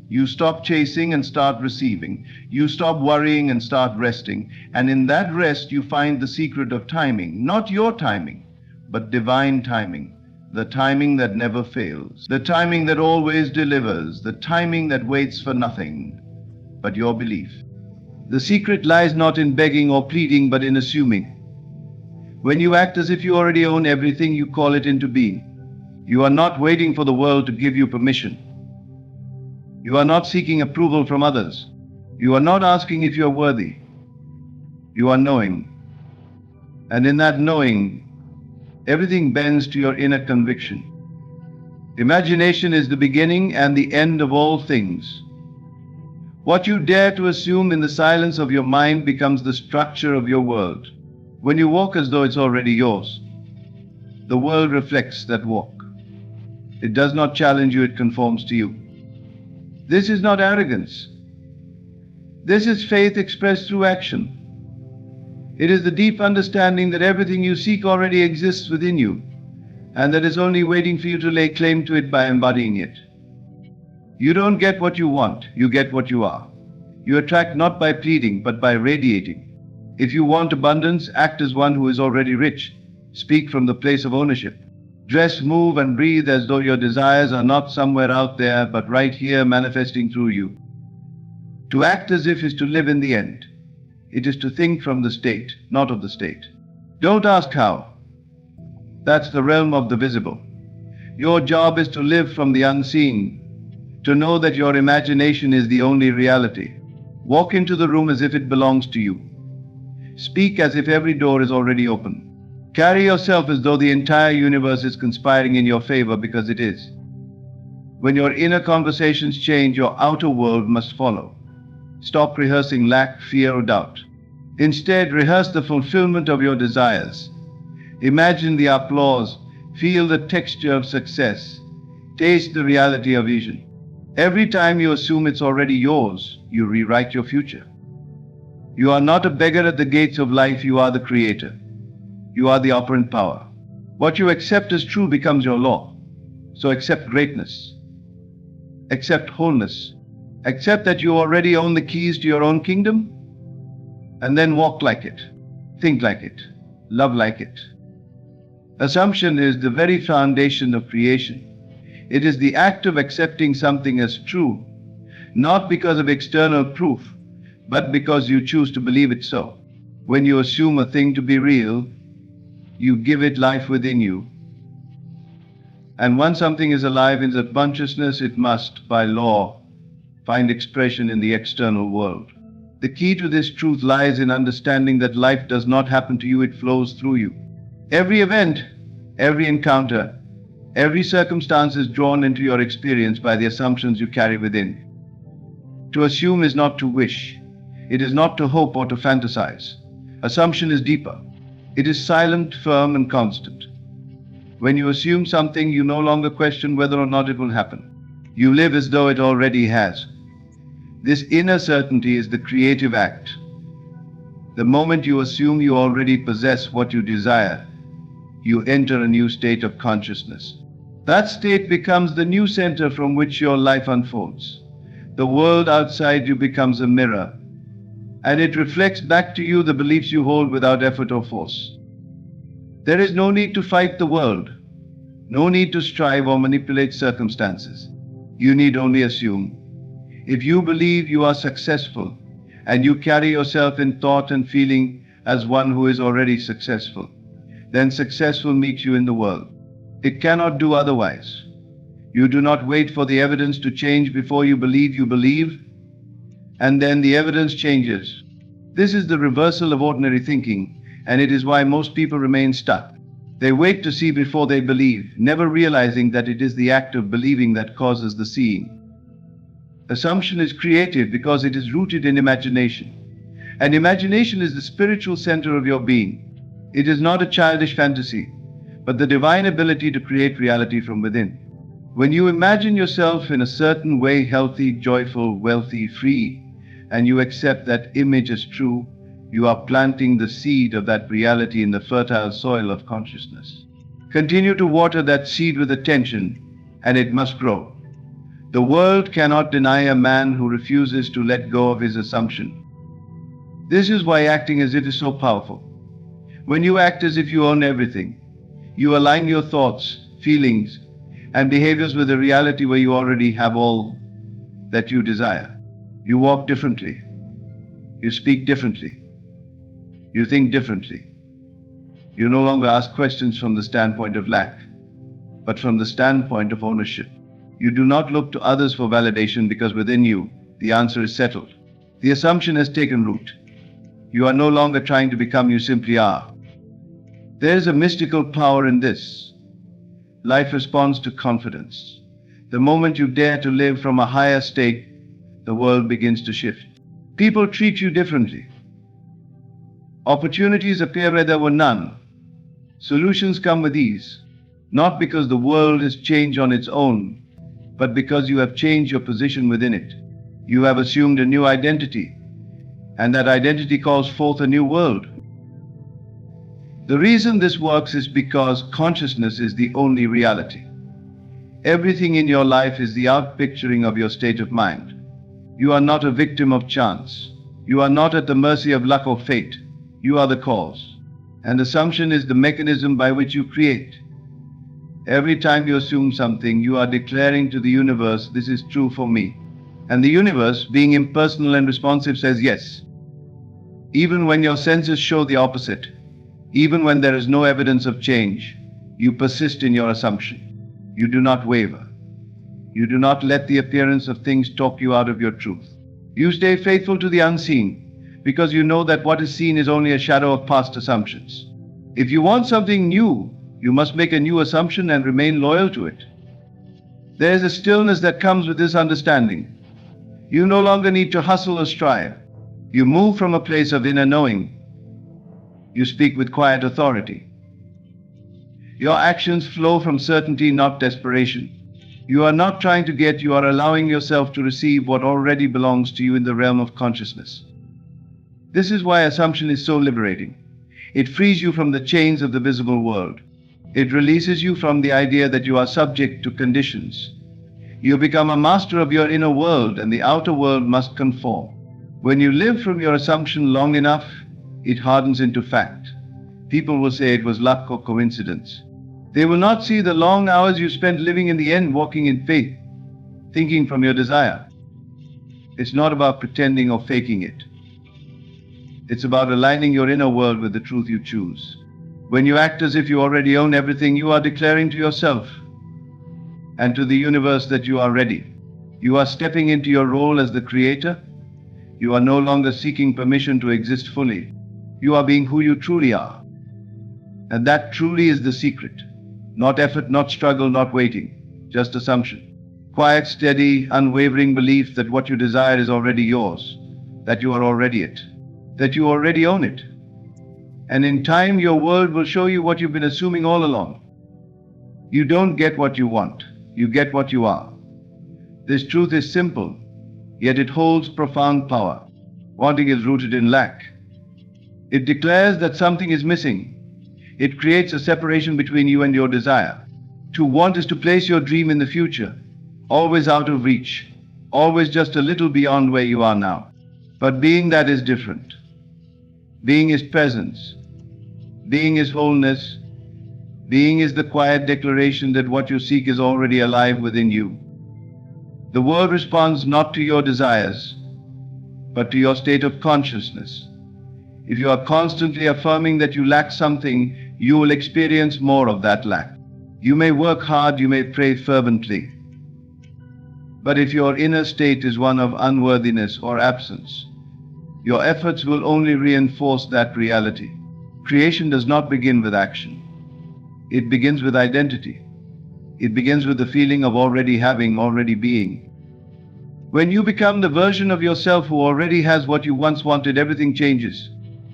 S1: You stop chasing and start receiving. You stop worrying and start resting. And in that rest you find the secret of timing. Not your timing, but divine timing. The timing that never fails. The timing that always delivers. The timing that waits for nothing but your belief. The secret lies not in begging or pleading, but in assuming. When you act as if you already own everything, you call it into being. You are not waiting for the world to give you permission. You are not seeking approval from others. You are not asking if you are worthy. You are knowing. And in that knowing, everything bends to your inner conviction. Imagination is the beginning and the end of all things. What you dare to assume in the silence of your mind becomes the structure of your world. When you walk as though it's already yours, the world reflects that walk. It does not challenge you, it conforms to you. This is not arrogance. This is faith expressed through action. It is the deep understanding that everything you seek already exists within you, and that is only waiting for you to lay claim to it by embodying it. You don't get what you want, you get what you are. You attract not by pleading, but by radiating. If you want abundance, act as one who is already rich. Speak from the place of ownership. Dress, move, and breathe as though your desires are not somewhere out there, but right here manifesting through you. To act as if is to live in the end. It is to think from the state, not of the state. Don't ask how. That's the realm of the visible. Your job is to live from the unseen, to know that your imagination is the only reality. Walk into the room as if it belongs to you. Speak as if every door is already open. Carry yourself as though the entire universe is conspiring in your favor, because it is. When your inner conversations change, your outer world must follow. Stop rehearsing lack, fear, or doubt. Instead, rehearse the fulfillment of your desires. Imagine the applause, feel the texture of success, taste the reality of vision. Every time you assume it's already yours, you rewrite your future. You are not a beggar at the gates of life, you are the creator. You are the operant power. What you accept as true becomes your law. So accept greatness. Accept wholeness. Accept that you already own the keys to your own kingdom. And then walk like it. Think like it. Love like it. Assumption is the very foundation of creation. It is the act of accepting something as true, not because of external proof, but because you choose to believe it so. When you assume a thing to be real, you give it life within you. And once something is alive in that consciousness, it must, by law, find expression in the external world. The key to this truth lies in understanding that life does not happen to you, it flows through you. Every event, every encounter, every circumstance is drawn into your experience by the assumptions you carry within. To assume is not to wish. It is not to hope or to fantasize. Assumption is deeper. It is silent, firm, and constant. When you assume something, you no longer question whether or not it will happen. You live as though it already has. This inner certainty is the creative act. The moment you assume you already possess what you desire, you enter a new state of consciousness. That state becomes the new center from which your life unfolds. The world outside you becomes a mirror, and it reflects back to you the beliefs you hold without effort or force. There is no need to fight the world, no need to strive or manipulate circumstances. You need only assume. If you believe you are successful, and you carry yourself in thought and feeling as one who is already successful, then success will meet you in the world. It cannot do otherwise. You do not wait for the evidence to change before you believe, and then the evidence changes. This is the reversal of ordinary thinking, and it is why most people remain stuck. They wait to see before they believe, never realizing that it is the act of believing that causes the seeing. Assumption is creative because it is rooted in imagination. And imagination is the spiritual center of your being. It is not a childish fantasy, but the divine ability to create reality from within. When you imagine yourself in a certain way, healthy, joyful, wealthy, free, and you accept that image as true, you are planting the seed of that reality in the fertile soil of consciousness. Continue to water that seed with attention, and it must grow. The world cannot deny a man who refuses to let go of his assumption. This is why acting as it is so powerful. When you act as if you own everything, you align your thoughts, feelings, and behaviors with a reality where you already have all that you desire. You walk differently. You speak differently. You think differently. You no longer ask questions from the standpoint of lack, but from the standpoint of ownership. You do not look to others for validation because within you, the answer is settled. The assumption has taken root. You are no longer trying to become, you simply are. There is a mystical power in this. Life responds to confidence. The moment you dare to live from a higher state, the world begins to shift. People treat you differently. Opportunities appear where there were none. Solutions come with ease, not because the world has changed on its own, but because you have changed your position within it. You have assumed a new identity, and that identity calls forth a new world. The reason this works is because consciousness is the only reality. Everything in your life is the outpicturing of your state of mind. You are not a victim of chance. You are not at the mercy of luck or fate. You are the cause. And assumption is the mechanism by which you create. Every time you assume something, you are declaring to the universe, this is true for me. And the universe, being impersonal and responsive, says yes. Even when your senses show the opposite, even when there is no evidence of change, you persist in your assumption. You do not waver. You do not let the appearance of things talk you out of your truth. You stay faithful to the unseen, because you know that what is seen is only a shadow of past assumptions. If you want something new, you must make a new assumption and remain loyal to it. There is a stillness that comes with this understanding. You no longer need to hustle or strive. You move from a place of inner knowing. You speak with quiet authority. Your actions flow from certainty, not desperation. You are not trying to get, you are allowing yourself to receive what already belongs to you in the realm of consciousness. This is why assumption is so liberating. It frees you from the chains of the visible world. It releases you from the idea that you are subject to conditions. You become a master of your inner world, and the outer world must conform. When you live from your assumption long enough, it hardens into fact. People will say it was luck or coincidence. They will not see the long hours you spent living in the end, walking in faith, thinking from your desire. It's not about pretending or faking it. It's about aligning your inner world with the truth you choose. When you act as if you already own everything, you are declaring to yourself and to the universe that you are ready. You are stepping into your role as the creator. You are no longer seeking permission to exist fully. You are being who you truly are. And that truly is the secret. Not effort, not struggle, not waiting, just assumption. Quiet, steady, unwavering belief that what you desire is already yours, that you are already it, that you already own it. And in time, your world will show you what you've been assuming all along. You don't get what you want, you get what you are. This truth is simple, yet it holds profound power. Wanting is rooted in lack. It declares that something is missing. It creates a separation between you and your desire. To want is to place your dream in the future, always out of reach, always just a little beyond where you are now. But being, that is different. Being is presence. Being is wholeness. Being is the quiet declaration that what you seek is already alive within you. The world responds not to your desires, but to your state of consciousness. If you are constantly affirming that you lack something, you will experience more of that lack. You may work hard, you may pray fervently, but if your inner state is one of unworthiness or absence, your efforts will only reinforce that reality. Creation does not begin with action. It begins with identity. It begins with the feeling of already having, already being. When you become the version of yourself who already has what you once wanted, everything changes.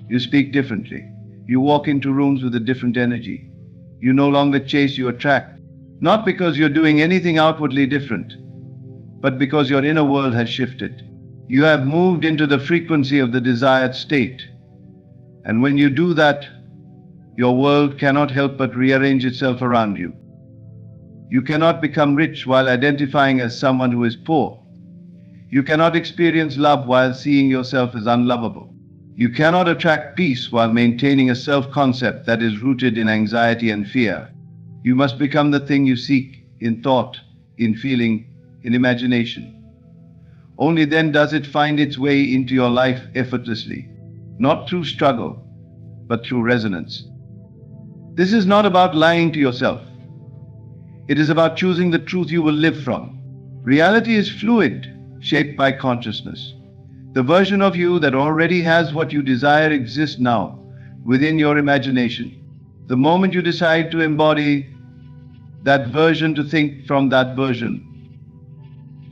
S1: You speak differently. You walk into rooms with a different energy. You no longer chase, you attract. Not because you're doing anything outwardly different, but because your inner world has shifted. You have moved into the frequency of the desired state. And when you do that, your world cannot help but rearrange itself around you. You cannot become rich while identifying as someone who is poor. You cannot experience love while seeing yourself as unlovable. You cannot attract peace while maintaining a self-concept that is rooted in anxiety and fear. You must become the thing you seek in thought, in feeling, in imagination. Only then does it find its way into your life effortlessly, not through struggle, but through resonance. This is not about lying to yourself. It is about choosing the truth you will live from. Reality is fluid, shaped by consciousness. The version of you that already has what you desire exists now, within your imagination. The moment you decide to embody that version, to think from that version,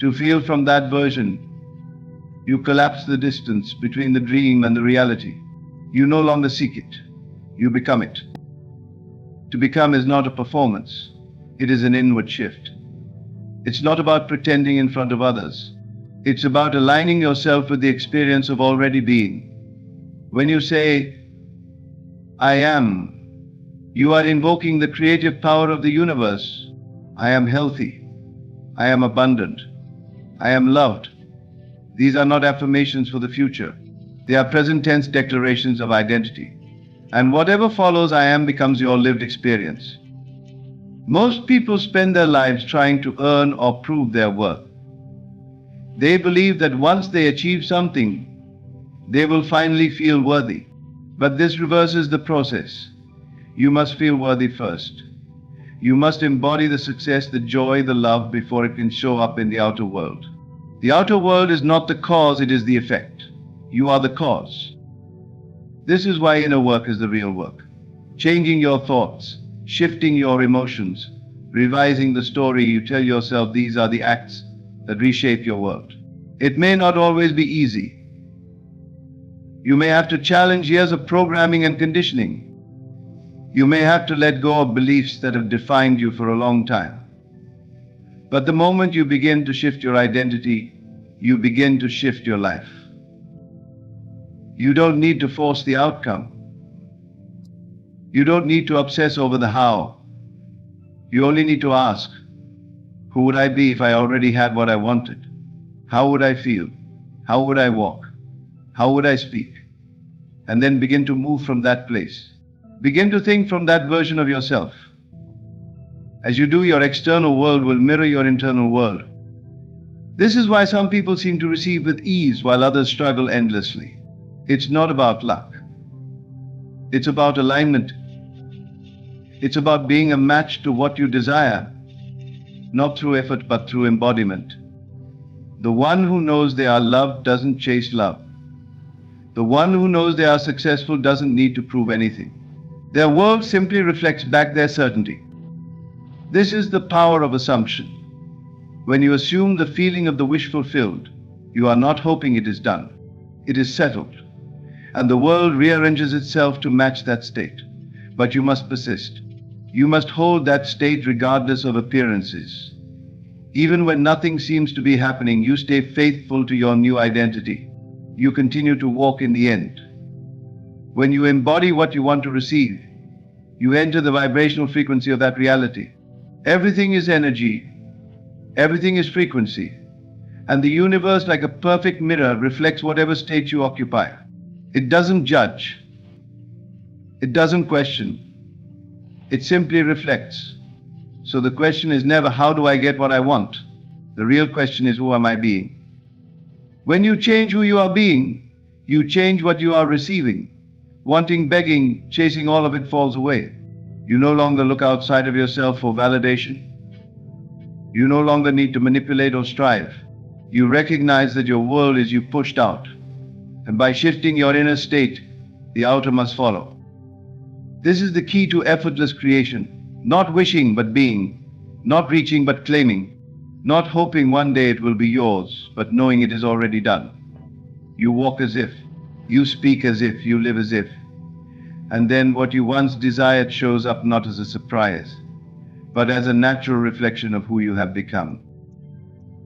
S1: to feel from that version, you collapse the distance between the dream and the reality. You no longer seek it, you become it. To become is not a performance, it is an inward shift. It's not about pretending in front of others. It's about aligning yourself with the experience of already being. When you say, I am, you are invoking the creative power of the universe. I am healthy. I am abundant. I am loved. These are not affirmations for the future. They are present tense declarations of identity. And whatever follows I am becomes your lived experience. Most people spend their lives trying to earn or prove their worth. They believe that once they achieve something, they will finally feel worthy. But this reverses the process. You must feel worthy first. You must embody the success, the joy, the love before it can show up in the outer world. The outer world is not the cause, it is the effect. You are the cause. This is why inner work is the real work. Changing your thoughts, shifting your emotions, revising the story you tell yourself, these are the acts that reshape your world. It may not always be easy. You may have to challenge years of programming and conditioning. You may have to let go of beliefs that have defined you for a long time. But the moment you begin to shift your identity, you begin to shift your life. You don't need to force the outcome. You don't need to obsess over the how. You only need to ask, who would I be if I already had what I wanted? How would I feel? How would I walk? How would I speak? And then begin to move from that place. Begin to think from that version of yourself. As you do, your external world will mirror your internal world. This is why some people seem to receive with ease while others struggle endlessly. It's not about luck. It's about alignment. It's about being a match to what you desire, not through effort but through embodiment. The one who knows they are loved doesn't chase love. The one who knows they are successful doesn't need to prove anything. Their world simply reflects back their certainty. This is the power of assumption. When you assume the feeling of the wish fulfilled, you are not hoping it is done. It is settled. And the world rearranges itself to match that state. But you must persist. You must hold that state regardless of appearances. Even when nothing seems to be happening, you stay faithful to your new identity. You continue to walk in the end. When you embody what you want to receive, you enter the vibrational frequency of that reality. Everything is energy. Everything is frequency. And the universe, like a perfect mirror, reflects whatever state you occupy. It doesn't judge. It doesn't question. It simply reflects. So the question is never, how do I get what I want? The real question is, who am I being? When you change who you are being, you change what you are receiving. Wanting, begging, chasing, all of it falls away. You no longer look outside of yourself for validation. You no longer need to manipulate or strive. You recognize that your world is you pushed out. And by shifting your inner state, the outer must follow. This is the key to effortless creation. Not wishing but being. Not reaching but claiming. Not hoping one day it will be yours, but knowing it is already done. You walk as if. You speak as if. You live as if. And then what you once desired shows up not as a surprise, but as a natural reflection of who you have become.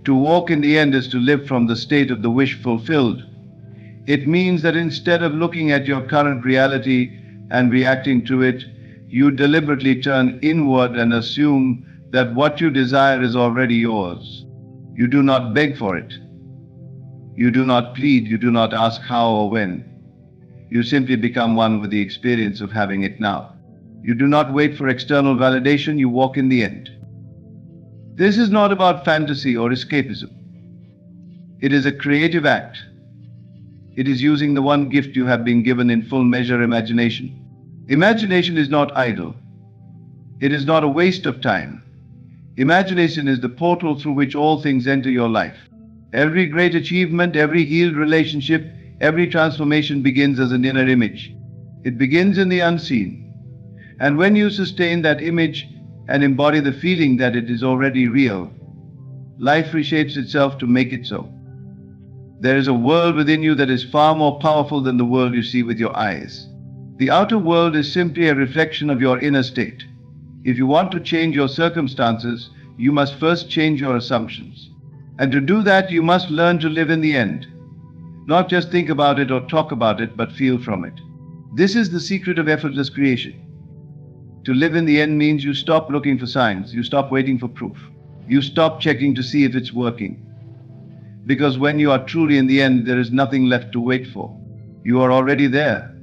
S1: To walk in the end is to live from the state of the wish fulfilled. It means that instead of looking at your current reality and reacting to it, you deliberately turn inward and assume that what you desire is already yours. You do not beg for it. You do not plead. You do not ask how or when. You simply become one with the experience of having it now. You do not wait for external validation. You walk in the end. This is not about fantasy or escapism. It is a creative act. It is using the one gift you have been given in full measure, imagination. Imagination is not idle. It is not a waste of time. Imagination is the portal through which all things enter your life. Every great achievement, every healed relationship, every transformation begins as an inner image. It begins in the unseen. And when you sustain that image and embody the feeling that it is already real, life reshapes itself to make it so. There is a world within you that is far more powerful than the world you see with your eyes. The outer world is simply a reflection of your inner state. If you want to change your circumstances, you must first change your assumptions. And to do that, you must learn to live in the end. Not just think about it or talk about it, but feel from it. This is the secret of effortless creation. To live in the end means you stop looking for signs, you stop waiting for proof. You stop checking to see if it's working. Because when you are truly in the end, there is nothing left to wait for. You are already there.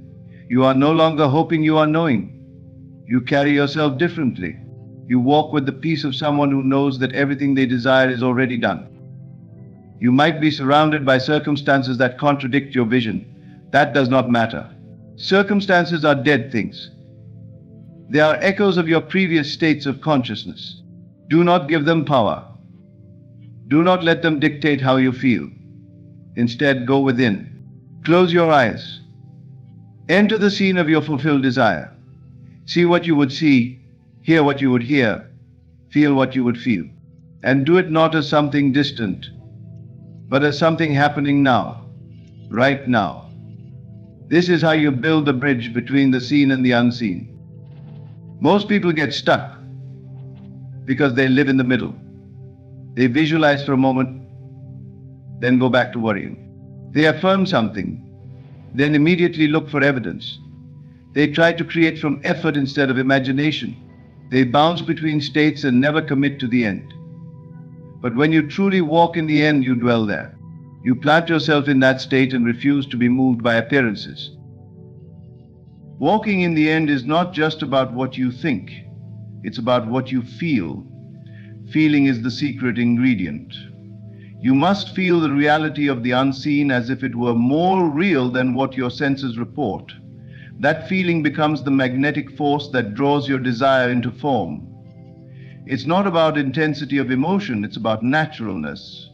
S1: You are no longer hoping you are knowing. You carry yourself differently. You walk with the peace of someone who knows that everything they desire is already done. You might be surrounded by circumstances that contradict your vision. That does not matter. Circumstances are dead things. They are echoes of your previous states of consciousness. Do not give them power. Do not let them dictate how you feel. Instead, go within. Close your eyes. Enter the scene of your fulfilled desire. See what you would see, hear what you would hear, feel what you would feel. And do it not as something distant, but as something happening now, right now. This is how you build the bridge between the seen and the unseen. Most people get stuck because they live in the middle. They visualize for a moment, then go back to worrying. They affirm something, then immediately look for evidence. They try to create from effort instead of imagination. They bounce between states and never commit to the end. But when you truly walk in the end, you dwell there. You plant yourself in that state and refuse to be moved by appearances. Walking in the end is not just about what you think. It's about what you feel. Feeling is the secret ingredient. You must feel the reality of the unseen as if it were more real than what your senses report. That feeling becomes the magnetic force that draws your desire into form. It's not about intensity of emotion, it's about naturalness.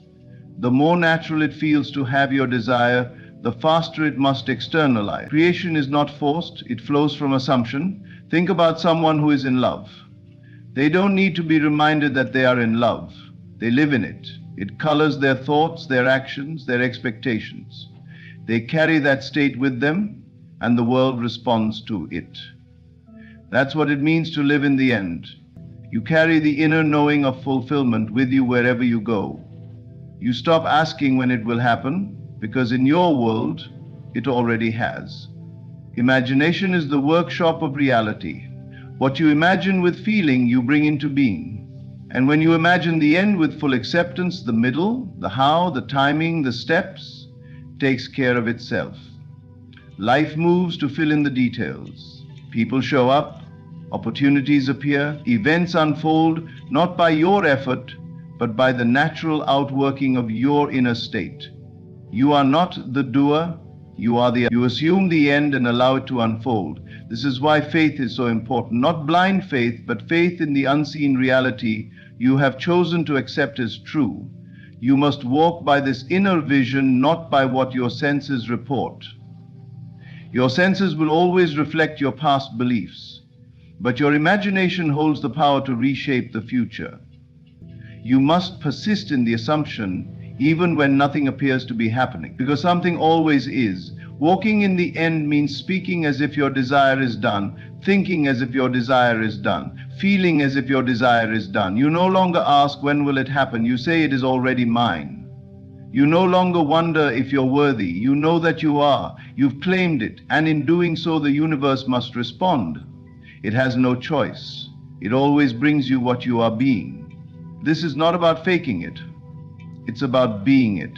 S1: The more natural it feels to have your desire, the faster it must externalize. Creation is not forced, it flows from assumption. Think about someone who is in love. They don't need to be reminded that they are in love. They live in it. It colors their thoughts, their actions, their expectations. They carry that state with them, and the world responds to it. That's what it means to live in the end. You carry the inner knowing of fulfillment with you wherever you go. You stop asking when it will happen, because in your world, it already has. Imagination is the workshop of reality. What you imagine with feeling, you bring into being. And when you imagine the end with full acceptance, the middle, the how, the timing, the steps, takes care of itself. Life moves to fill in the details. People show up, opportunities appear, events unfold, not by your effort, but by the natural outworking of your inner state. You are not the doer, you are the. You assume the end and allow it to unfold. This is why faith is so important. Not blind faith, but faith in the unseen reality you have chosen to accept as true. You must walk by this inner vision, not by what your senses report. Your senses will always reflect your past beliefs, but your imagination holds the power to reshape the future. You must persist in the assumption even when nothing appears to be happening, because something always is. Walking in the end means speaking as if your desire is done, thinking as if your desire is done, feeling as if your desire is done. You no longer ask, when will it happen? You say, it is already mine. You no longer wonder if you're worthy. You know that you are. You've claimed it, and in doing so, the universe must respond. It has no choice. It always brings you what you are being. This is not about faking it. It's about being it.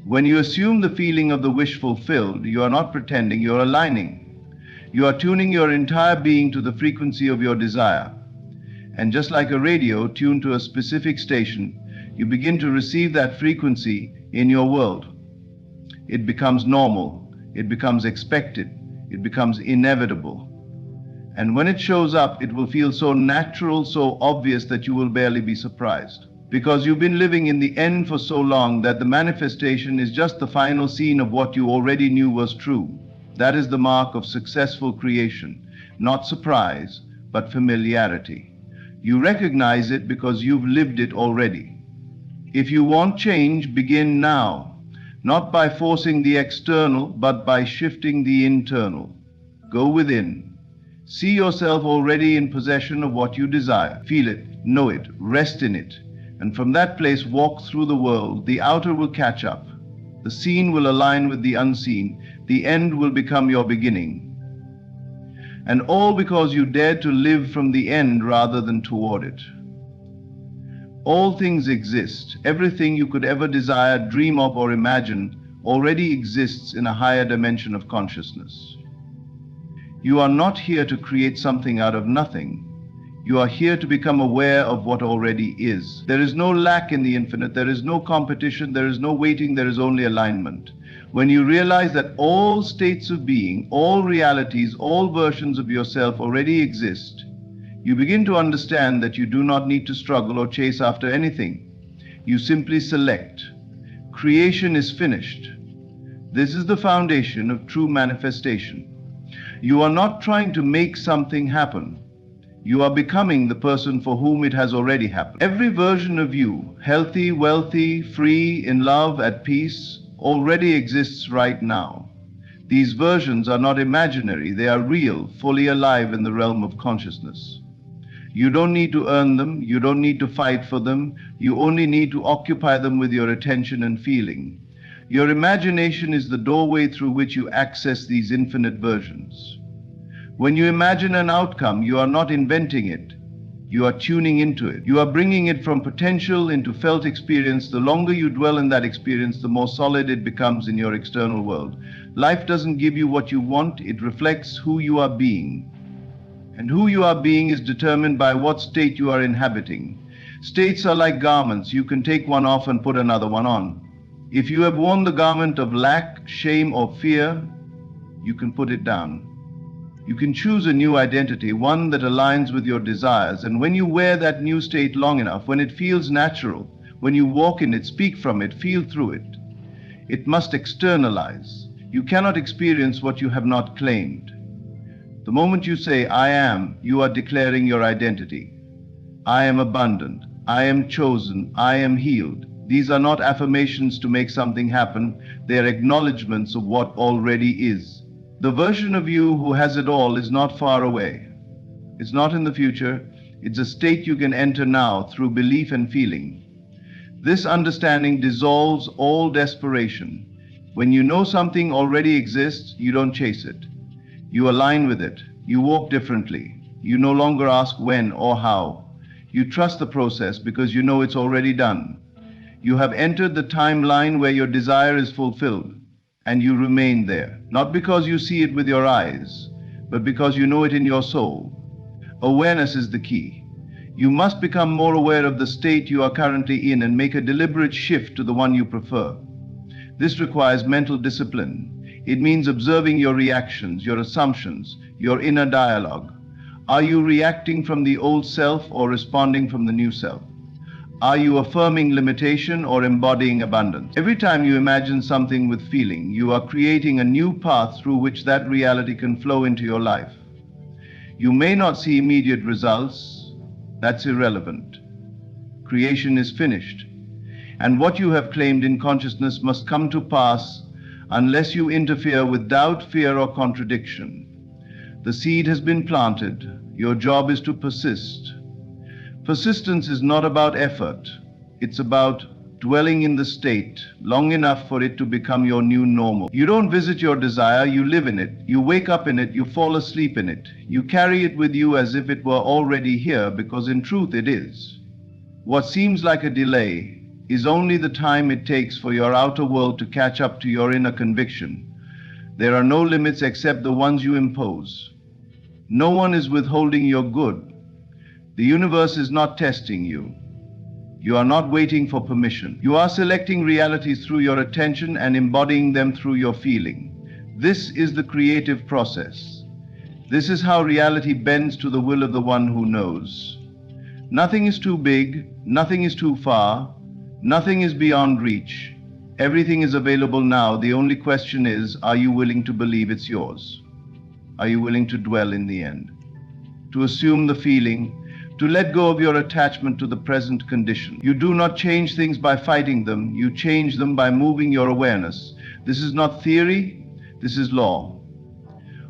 S1: When you assume the feeling of the wish fulfilled, you are not pretending, you're aligning. You are tuning your entire being to the frequency of your desire. And just like a radio tuned to a specific station, you begin to receive that frequency in your world. It becomes normal, it becomes expected, it becomes inevitable. And when it shows up, it will feel so natural, so obvious that you will barely be surprised. because you've been living in the end for so long that the manifestation is just the final scene of what you already knew was true. That is the mark of successful creation, not surprise, but familiarity. You recognize it because you've lived it already. If you want change, begin now, not by forcing the external, but by shifting the internal. Go within. See yourself already in possession of what you desire. Feel it, know it, rest in it, and from that place walk through the world. The outer will catch up. The seen will align with the unseen. The end will become your beginning. And all because you dared to live from the end rather than toward it. All things exist. Everything you could ever desire, dream of, or imagine already exists in a higher dimension of consciousness. You are not here to create something out of nothing. You are here to become aware of what already is. There is no lack in the infinite. There is no competition. There is no waiting. There is only alignment. When you realize that all states of being, all realities, all versions of yourself already exist, you begin to understand that you do not need to struggle or chase after anything. You simply select. Creation is finished. This is the foundation of true manifestation. You are not trying to make something happen. You are becoming the person for whom it has already happened. Every version of you, healthy, wealthy, free, in love, at peace, already exists right now. These versions are not imaginary. They are real, fully alive in the realm of consciousness. You don't need to earn them. You don't need to fight for them. You only need to occupy them with your attention and feeling. Your imagination is the doorway through which you access these infinite versions. When you imagine an outcome, you are not inventing it. You are tuning into it. You are bringing it from potential into felt experience. The longer you dwell in that experience, the more solid it becomes in your external world. Life doesn't give you what you want. It reflects who you are being. And who you are being is determined by what state you are inhabiting. States are like garments. You can take one off and put another one on. If you have worn the garment of lack, shame, or fear, you can put it down. You can choose a new identity, one that aligns with your desires. And when you wear that new state long enough, when it feels natural, when you walk in it, speak from it, feel through it, it must externalize. You cannot experience what you have not claimed. The moment you say, I am, you are declaring your identity. I am abundant. I am chosen. I am healed. These are not affirmations to make something happen. They are acknowledgments of what already is. The version of you who has it all is not far away. It's not in the future. It's a state you can enter now through belief and feeling. This understanding dissolves all desperation. When you know something already exists, you don't chase it. You align with it. You walk differently. You no longer ask when or how. You trust the process because you know it's already done. You have entered the timeline where your desire is fulfilled. And you remain there, not because you see it with your eyes, but because you know it in your soul. Awareness is the key. You must become more aware of the state you are currently in and make a deliberate shift to the one you prefer. This requires mental discipline. It means observing your reactions, your assumptions, your inner dialogue. Are you reacting from the old self or responding from the new self? Are you affirming limitation or embodying abundance? Every time you imagine something with feeling, you are creating a new path through which that reality can flow into your life. You may not see immediate results. That's irrelevant. Creation is finished. And what you have claimed in consciousness must come to pass unless you interfere with doubt, fear, or contradiction. The seed has been planted. Your job is to persist. Persistence is not about effort. It's about dwelling in the state long enough for it to become your new normal. You don't visit your desire, you live in it. You wake up in it, you fall asleep in it. You carry it with you as if it were already here, because in truth it is. What seems like a delay is only the time it takes for your outer world to catch up to your inner conviction. There are no limits except the ones you impose. No one is withholding your good. The universe is not testing you. You are not waiting for permission. You are selecting realities through your attention and embodying them through your feeling. This is the creative process. This is how reality bends to the will of the one who knows. Nothing is too big, nothing is too far, nothing is beyond reach. Everything is available now. The only question is, are you willing to believe it's yours? Are you willing to dwell in the end? To assume the feeling, to let go of your attachment to the present condition. You do not change things by fighting them, you change them by moving your awareness. This is not theory, this is law.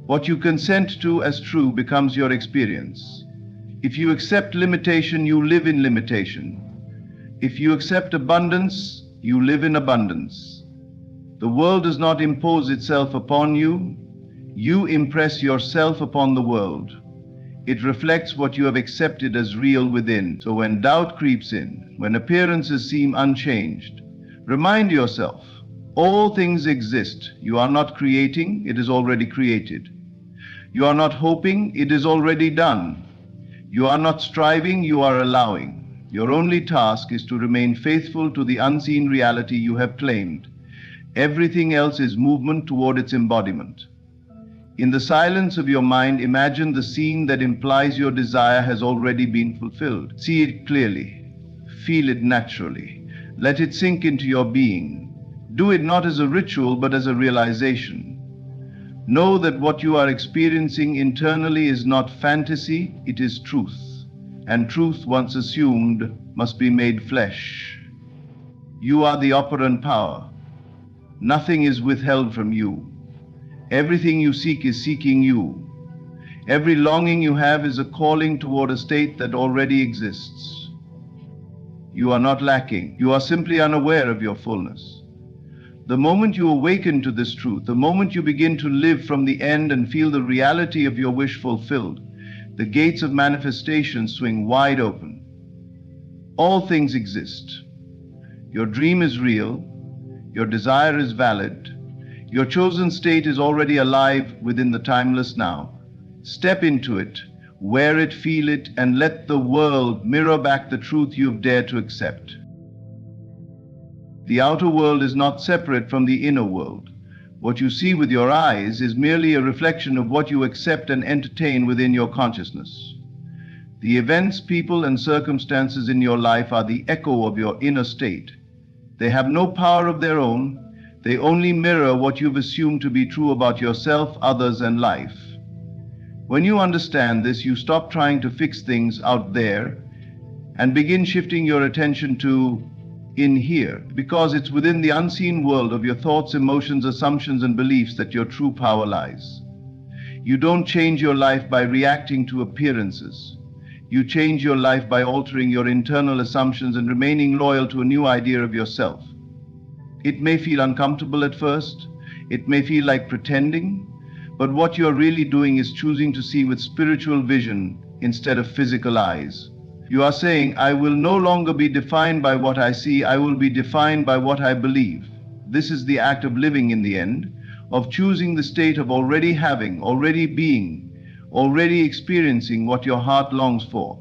S1: What you consent to as true becomes your experience. If you accept limitation, you live in limitation. If you accept abundance, you live in abundance. The world does not impose itself upon you. You impress yourself upon the world. It reflects what you have accepted as real within. So when doubt creeps in, when appearances seem unchanged, remind yourself, all things exist. You are not creating, it is already created. You are not hoping, it is already done. You are not striving, you are allowing. Your only task is to remain faithful to the unseen reality you have claimed. Everything else is movement toward its embodiment. In the silence of your mind, imagine the scene that implies your desire has already been fulfilled. See it clearly. Feel it naturally. Let it sink into your being. Do it not as a ritual, but as a realization. Know that what you are experiencing internally is not fantasy, it is truth. And truth, once assumed, must be made flesh. You are the operant power. Nothing is withheld from you. Everything you seek is seeking you. Every longing you have is a calling toward a state that already exists. You are not lacking. You are simply unaware of your fullness. The moment you awaken to this truth, the moment you begin to live from the end and feel the reality of your wish fulfilled, the gates of manifestation swing wide open. All things exist. Your dream is real. Your desire is valid. Your chosen state is already alive within the timeless now. Step into it, wear it, feel it, and let the world mirror back the truth you've dared to accept. The outer world is not separate from the inner world. What you see with your eyes is merely a reflection of what you accept and entertain within your consciousness. The events, people, and circumstances in your life are the echo of your inner state. They have no power of their own. They only mirror what you've assumed to be true about yourself, others, and life. When you understand this, you stop trying to fix things out there and begin shifting your attention to in here, because it's within the unseen world of your thoughts, emotions, assumptions, and beliefs that your true power lies. You don't change your life by reacting to appearances. You change your life by altering your internal assumptions and remaining loyal to a new idea of yourself. It may feel uncomfortable at first. It may feel like pretending, but what you're really doing is choosing to see with spiritual vision instead of physical eyes. You are saying, I will no longer be defined by what I see, I will be defined by what I believe. This is the act of living in the end, of choosing the state of already having, already being, already experiencing what your heart longs for.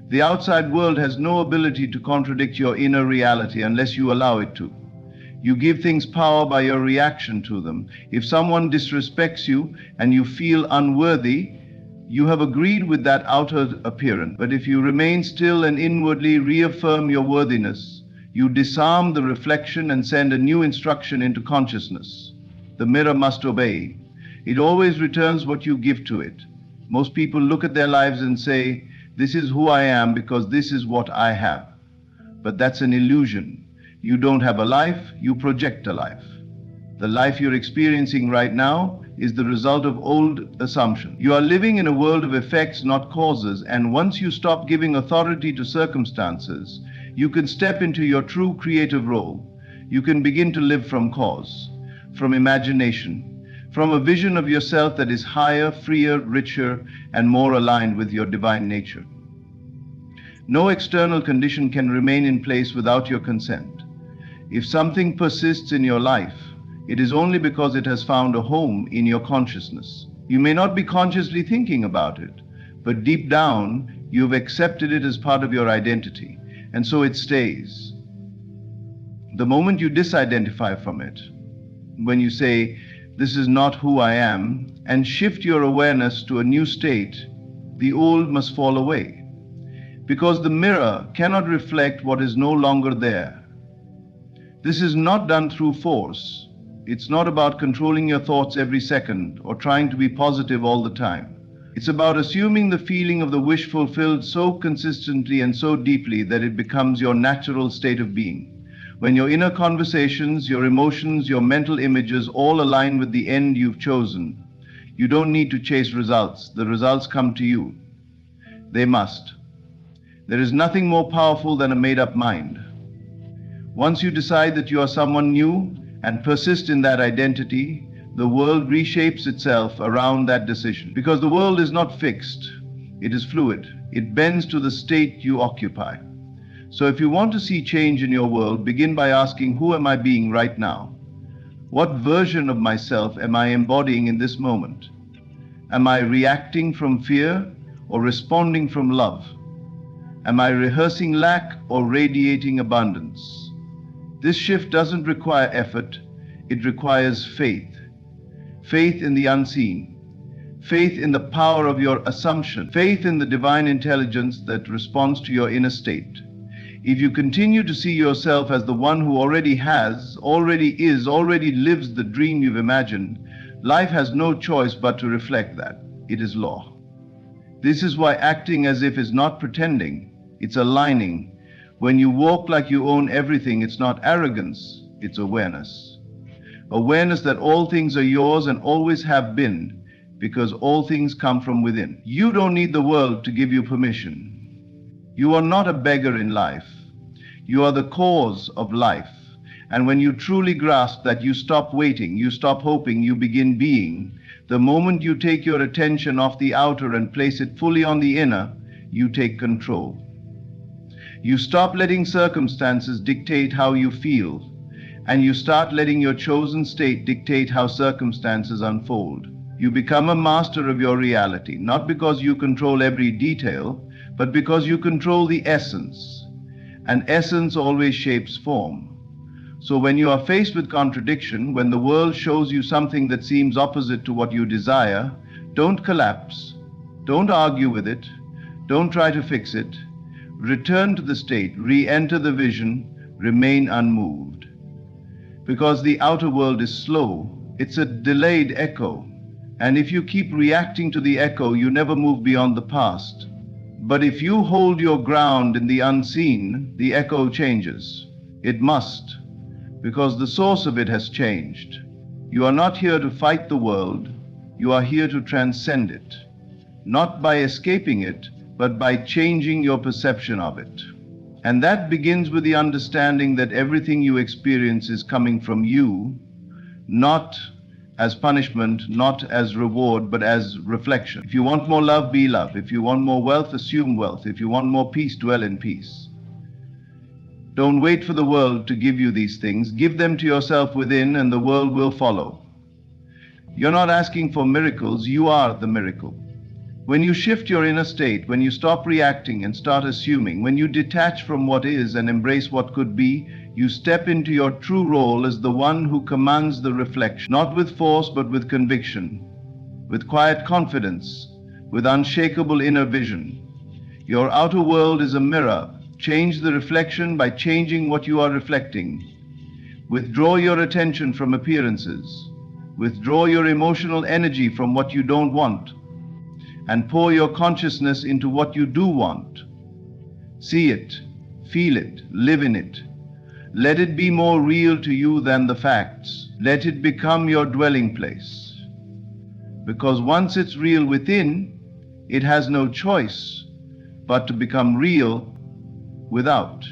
S1: The outside world has no ability to contradict your inner reality unless you allow it to. You give things power by your reaction to them. If someone disrespects you and you feel unworthy, you have agreed with that outer appearance. But if you remain still and inwardly reaffirm your worthiness, you disarm the reflection and send a new instruction into consciousness. The mirror must obey. It always returns what you give to it. Most people look at their lives and say, this is who I am because this is what I have. But that's an illusion. You don't have a life, you project a life. The life you're experiencing right now is the result of old assumptions. You are living in a world of effects, not causes, and once you stop giving authority to circumstances, you can step into your true creative role. You can begin to live from cause, from imagination, from a vision of yourself that is higher, freer, richer, and more aligned with your divine nature. No external condition can remain in place without your consent. If something persists in your life, it is only because it has found a home in your consciousness. You may not be consciously thinking about it, but deep down, you've accepted it as part of your identity, and so it stays. The moment you disidentify from it, when you say, this is not who I am, and shift your awareness to a new state, the old must fall away. because the mirror cannot reflect what is no longer there. This is not done through force. It's not about controlling your thoughts every second or trying to be positive all the time. It's about assuming the feeling of the wish fulfilled so consistently and so deeply that it becomes your natural state of being. When your inner conversations, your emotions, your mental images all align with the end you've chosen, you don't need to chase results. The results come to you. They must. There is nothing more powerful than a made-up mind. Once you decide that you are someone new and persist in that identity, the world reshapes itself around that decision. Because the world is not fixed, it is fluid. It bends to the state you occupy. So if you want to see change in your world, begin by asking, who am I being right now? What version of myself am I embodying in this moment? Am I reacting from fear or responding from love? Am I rehearsing lack or radiating abundance? This shift doesn't require effort, it requires faith. Faith in the unseen, faith in the power of your assumption, faith in the divine intelligence that responds to your inner state. If you continue to see yourself as the one who already has, already is, already lives the dream you've imagined, life has no choice but to reflect that. It is law. This is why acting as if is not pretending, it's aligning. When you walk like you own everything, it's not arrogance, it's awareness. Awareness that all things are yours and always have been, because all things come from within. You don't need the world to give you permission. You are not a beggar in life. You are the cause of life. And when you truly grasp that, you stop waiting, you stop hoping, you begin being. The moment you take your attention off the outer and place it fully on the inner, you take control. You stop letting circumstances dictate how you feel, and you start letting your chosen state dictate how circumstances unfold. You become a master of your reality, not because you control every detail, but because you control the essence. And essence always shapes form. So when you are faced with contradiction, when the world shows you something that seems opposite to what you desire, don't collapse. Don't argue with it. Don't try to fix it. Return to the state, re-enter the vision, remain unmoved. Because the outer world is slow, it's a delayed echo. And if you keep reacting to the echo, you never move beyond the past. But if you hold your ground in the unseen, the echo changes. It must, because the source of it has changed. You are not here to fight the world, you are here to transcend it. Not by escaping it, but by changing your perception of it. And that begins with the understanding that everything you experience is coming from you, not as punishment, not as reward, but as reflection. If you want more love, be love. If you want more wealth, assume wealth. If you want more peace, dwell in peace. Don't wait for the world to give you these things. Give them to yourself within, and the world will follow. You're not asking for miracles, you are the miracle. When you shift your inner state, when you stop reacting and start assuming, when you detach from what is and embrace what could be, you step into your true role as the one who commands the reflection, not with force but with conviction, with quiet confidence, with unshakable inner vision. Your outer world is a mirror. Change the reflection by changing what you are reflecting. Withdraw your attention from appearances. Withdraw your emotional energy from what you don't want, and pour your consciousness into what you do want. See it, feel it, live in it. Let it be more real to you than the facts. Let it become your dwelling place. Because once it's real within, it has no choice but to become real without.